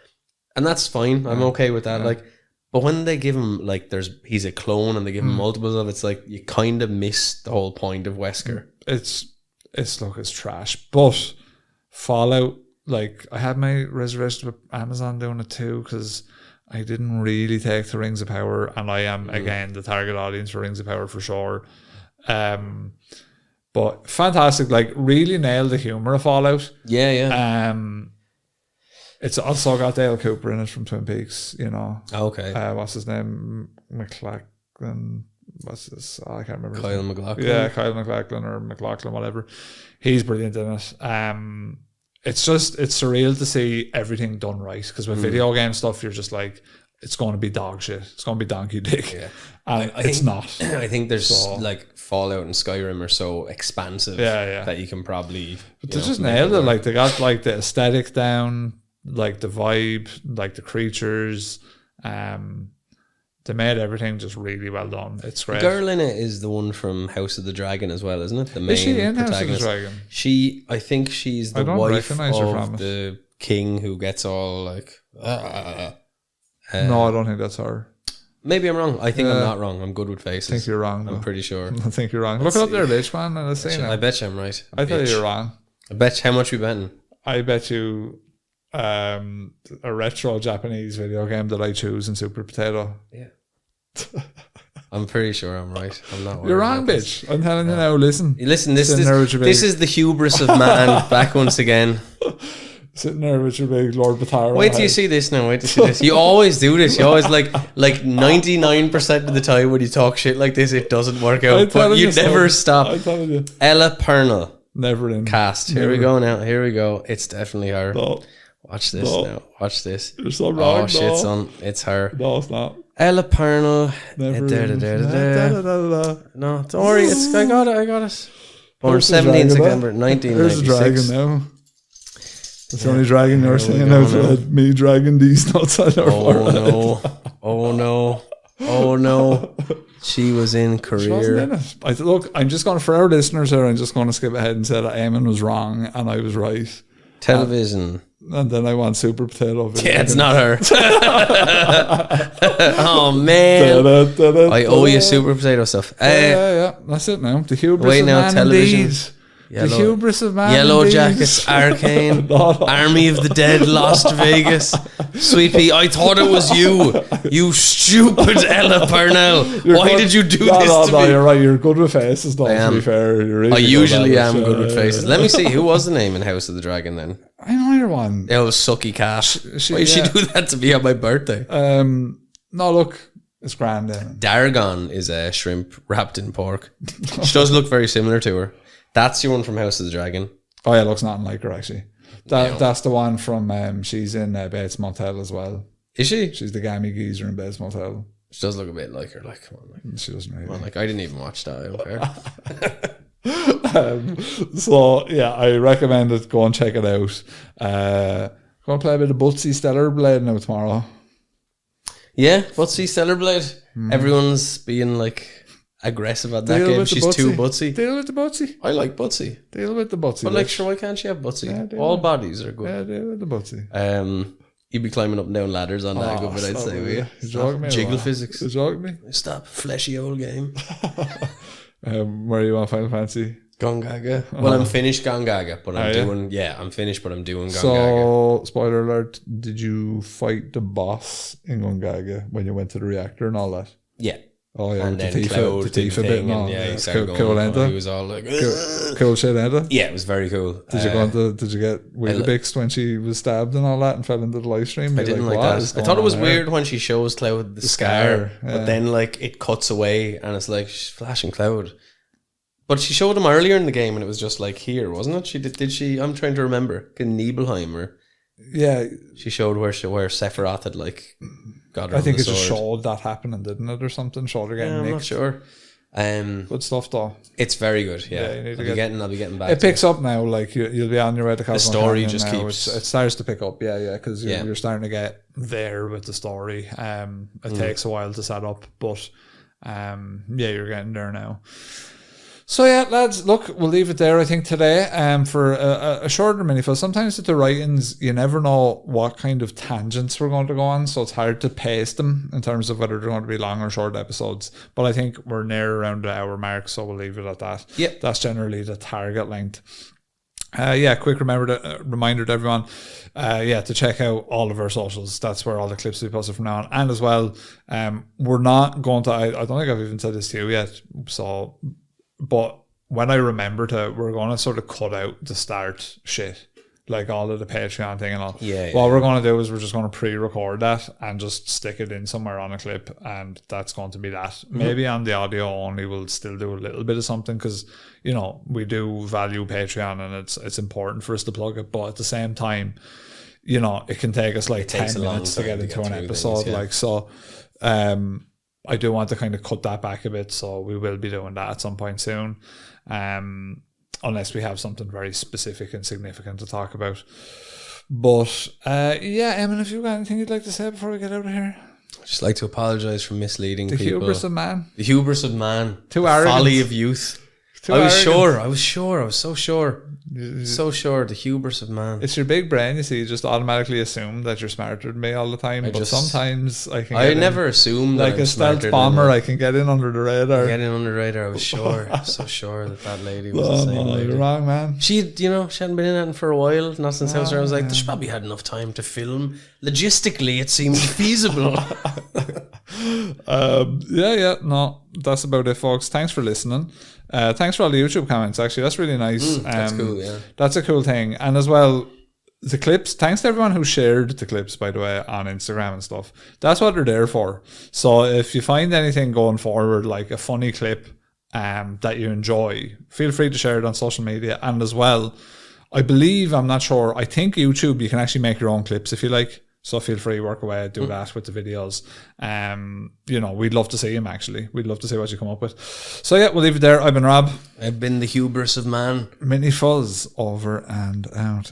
And that's fine. I'm okay with that. Like, but when they give him like he's a clone and they give him multiples of, it's like you kind of miss the whole point of Wesker. It's trash. But Fallout, like I had my reservation with Amazon doing it too because I didn't really take to Rings of Power, and I am again the target audience for Rings of Power for sure. But fantastic, like really nailed the humor of Fallout. Yeah, yeah. It's also got Dale Cooper in it from Twin Peaks, you know. Okay. What's his name? McLachlan. What's this? Oh, I can't remember. Kyle MacLachlan. Yeah, Kyle MacLachlan or McLaughlin, whatever. He's brilliant in it. It's surreal to see everything done right because with video game stuff, you're just like, it's going to be dog shit. It's going to be donkey dick. Yeah. And it's not. I think there's like Fallout and Skyrim are so expansive that you can probably. But they just nailed it. Like they got like the aesthetic down, like the vibe, like the creatures. They made everything just really well done. It's great. The girl in it is the one from House of the Dragon as well, isn't it? The main Is she in House of the protagonist. Dragon? I think she's the don't wife recognise her of from it. the king who gets all like. No, I don't think that's her. Maybe I'm wrong. I think I'm not wrong. I'm good with faces. I think you're wrong. I'm pretty sure. I think you're wrong. Look it up there, bitch, man. And let's see now. I bet you I'm right. I thought Bitch. you were wrong. I bet you, how much we betting? I bet you a retro Japanese video game that I choose in Super Potato. Yeah. I'm pretty sure I'm right. I'm not. You're worried wrong, about this. bitch. I'm telling you now, listen. Listen, this Sitting there with your this big- is the hubris of man back once again. Sitting there with your big Lord Batara. Wait till you see this now. Wait till you see this. You always do this. You always like 99% of the time when you talk shit like this, it doesn't work out. But you never stop. I'm telling you. Ella Purnell Never in. cast. Here we go now. Here we go. It's definitely her. No, Watch this No. now. Watch this. you're so wrong. Oh shit, no. son. It's her. No, it's not. Ella Purnell. Never Da, da, in. da, da, da. No, don't worry. I got it. Born There's the 17 dragon, September There's a 1996. dragon now. That's the only dragon you're we singing go out now. for me dragging these nuts on our Oh forehead. no. Oh no. Oh no. She was in She wasn't career. in it. Look, I'm just going to, for our listeners here, I'm just going to skip ahead and say that Eamon was wrong and I was right. Television. And then I want Super Potato. Video. Yeah, it's not her. Oh man. I owe you Super Potato stuff. Yeah. That's it now. The hubris Wait of now, man television. indeed. The hubris of man Yellow indeed. Jackets, Arcane, No. Army of the Dead, Lost Vegas, Sweet Pea. I thought it was you stupid Ella Purnell. Why did you do this to me? You're right. You're good with faces, though, I to am. be fair. You're really I good usually at am it. good with faces. Let me see, who was the name in House of the Dragon then? I know you're one. It was Sucky Cat. Why did she yeah. do that to me on my birthday? No, look, it's grand. Dargon is a shrimp wrapped in pork. She does look very similar to her. That's your one from House of the Dragon. Oh, yeah, looks nothing like her, actually. That's the one from, she's in Bates Motel as well. Is she? She's the gammy geezer in Bates Motel. She does look a bit like her. Like, come on, like, She doesn't really. come on, like I didn't even watch that. I don't care. So, yeah, I recommend it. Go and check it out. Go and play a bit of Butsy Stellar Blade now tomorrow. Yeah, Butsy Stellar Blade. Everyone's being like aggressive at that Deal game. with the She's too Butsy. Deal with the Butsy. I like Butsy. Deal with the Butsy. But like, sure, why can't she have Butsy? Yeah, deal All with- bodies are good. Yeah, deal with the Butsy. You'd be climbing up and down ladders on that, Oh, good bit, I'd stop say. it, Will you? You're joking me, Jiggle or what? physics. You're joking me? Stop, fleshy old game. Where are you on Final Fantasy? Gongaga. Well, I'm finished Gongaga, but I'm doing. Yeah, I'm finished, but I'm doing Gongaga. So, spoiler alert: did you fight the boss in Gongaga when you went to the reactor and all that? Yeah. Oh yeah, And the then Cloud Tifa did the bit thing, and all. and yeah, he Cool, started going. cool He ender. was all like, Cool shit, ender. yeah, it was very cool. Did you go into? Did you get Weetabix when she was stabbed and all that and fell into the live stream? I didn't like that. I thought it was weird when she shows Cloud the scar, yeah. but then like it cuts away and it's like she's flashing Cloud. But she showed him earlier in the game and it was just like here, wasn't it? She did she? I'm trying to remember. In Nibelheim, or Yeah, she showed where Sephiroth had like got her. I think on it the just sword. showed that happening, didn't it, or something? Showed her getting Yeah, I'm not nicked. sure. Good stuff though. It's very good. Yeah, you need I'll to be getting back. It to picks up now. Like you'll be on your way to Castle story Canyon just now. keeps- It starts to pick up. Yeah, because Yeah. you're starting to get there with the story. It takes a while to set up, but yeah, you're getting there now. So yeah, lads, look, we'll leave it there. I think today, for a shorter minifil. Sometimes with the writings, you never know what kind of tangents we're going to go on, so it's hard to pace them in terms of whether they're going to be long or short episodes. But I think we're near around the hour mark, so we'll leave it at that. Yep. That's generally the target length. Quick reminder to everyone, to check out all of our socials. That's where all the clips will be posted from now on. And as well, we're not going to, I don't think I've even said this to you yet, so, but when I remember to, we're going to sort of cut out the start shit, like all of the Patreon thing and all. Yeah. What we're going to do is we're just going to pre-record that and just stick it in somewhere on a clip, and that's going to be that. Mm-hmm. Maybe on the audio only we'll still do a little bit of something, because we do value Patreon and it's important for us to plug it, but at the same time, it can take us like 10 takes a long minutes to time get to into get an through episode. things, yeah. I do want to kind of cut that back a bit, so we will be doing that at some point soon. Unless we have something very specific and significant to talk about. But Eamon, if you've got anything you'd like to say before we get out of here? I'd just like to apologise for misleading The people. hubris of man. The hubris of man. Too the arrogant. folly of youth. Too I was arrogant. sure. I was so sure. So sure. The hubris of man. It's your big brain, you see. You just automatically assume that you're smarter than me all the time. But sometimes I can I get in, never assumed that like I'm a smarter stealth than bomber, them. I can get in under the radar. Getting under the radar. I was sure. So sure that lady was the same No, lady. you're wrong, man. She hadn't been in anything for a while. Not since House. I was like, she probably had enough time to film. Logistically, it seemed feasible. No, that's about it, folks. Thanks for listening. Thanks for all the YouTube comments, actually. That's really nice. That's cool, yeah. That's a cool thing. And as well, the clips, thanks to everyone who shared the clips, by the way, on Instagram and stuff. That's what they're there for. So if you find anything going forward, like a funny clip that you enjoy, feel free to share it on social media. And as well, I believe, I'm not sure, I think YouTube, you can actually make your own clips if you like. So feel free, work away, do that with the videos. We'd love to see them, actually. We'd love to see what you come up with. So yeah, we'll leave it there. I've been Rob. I've been the hubris of man. Mini Fuzz, over and out.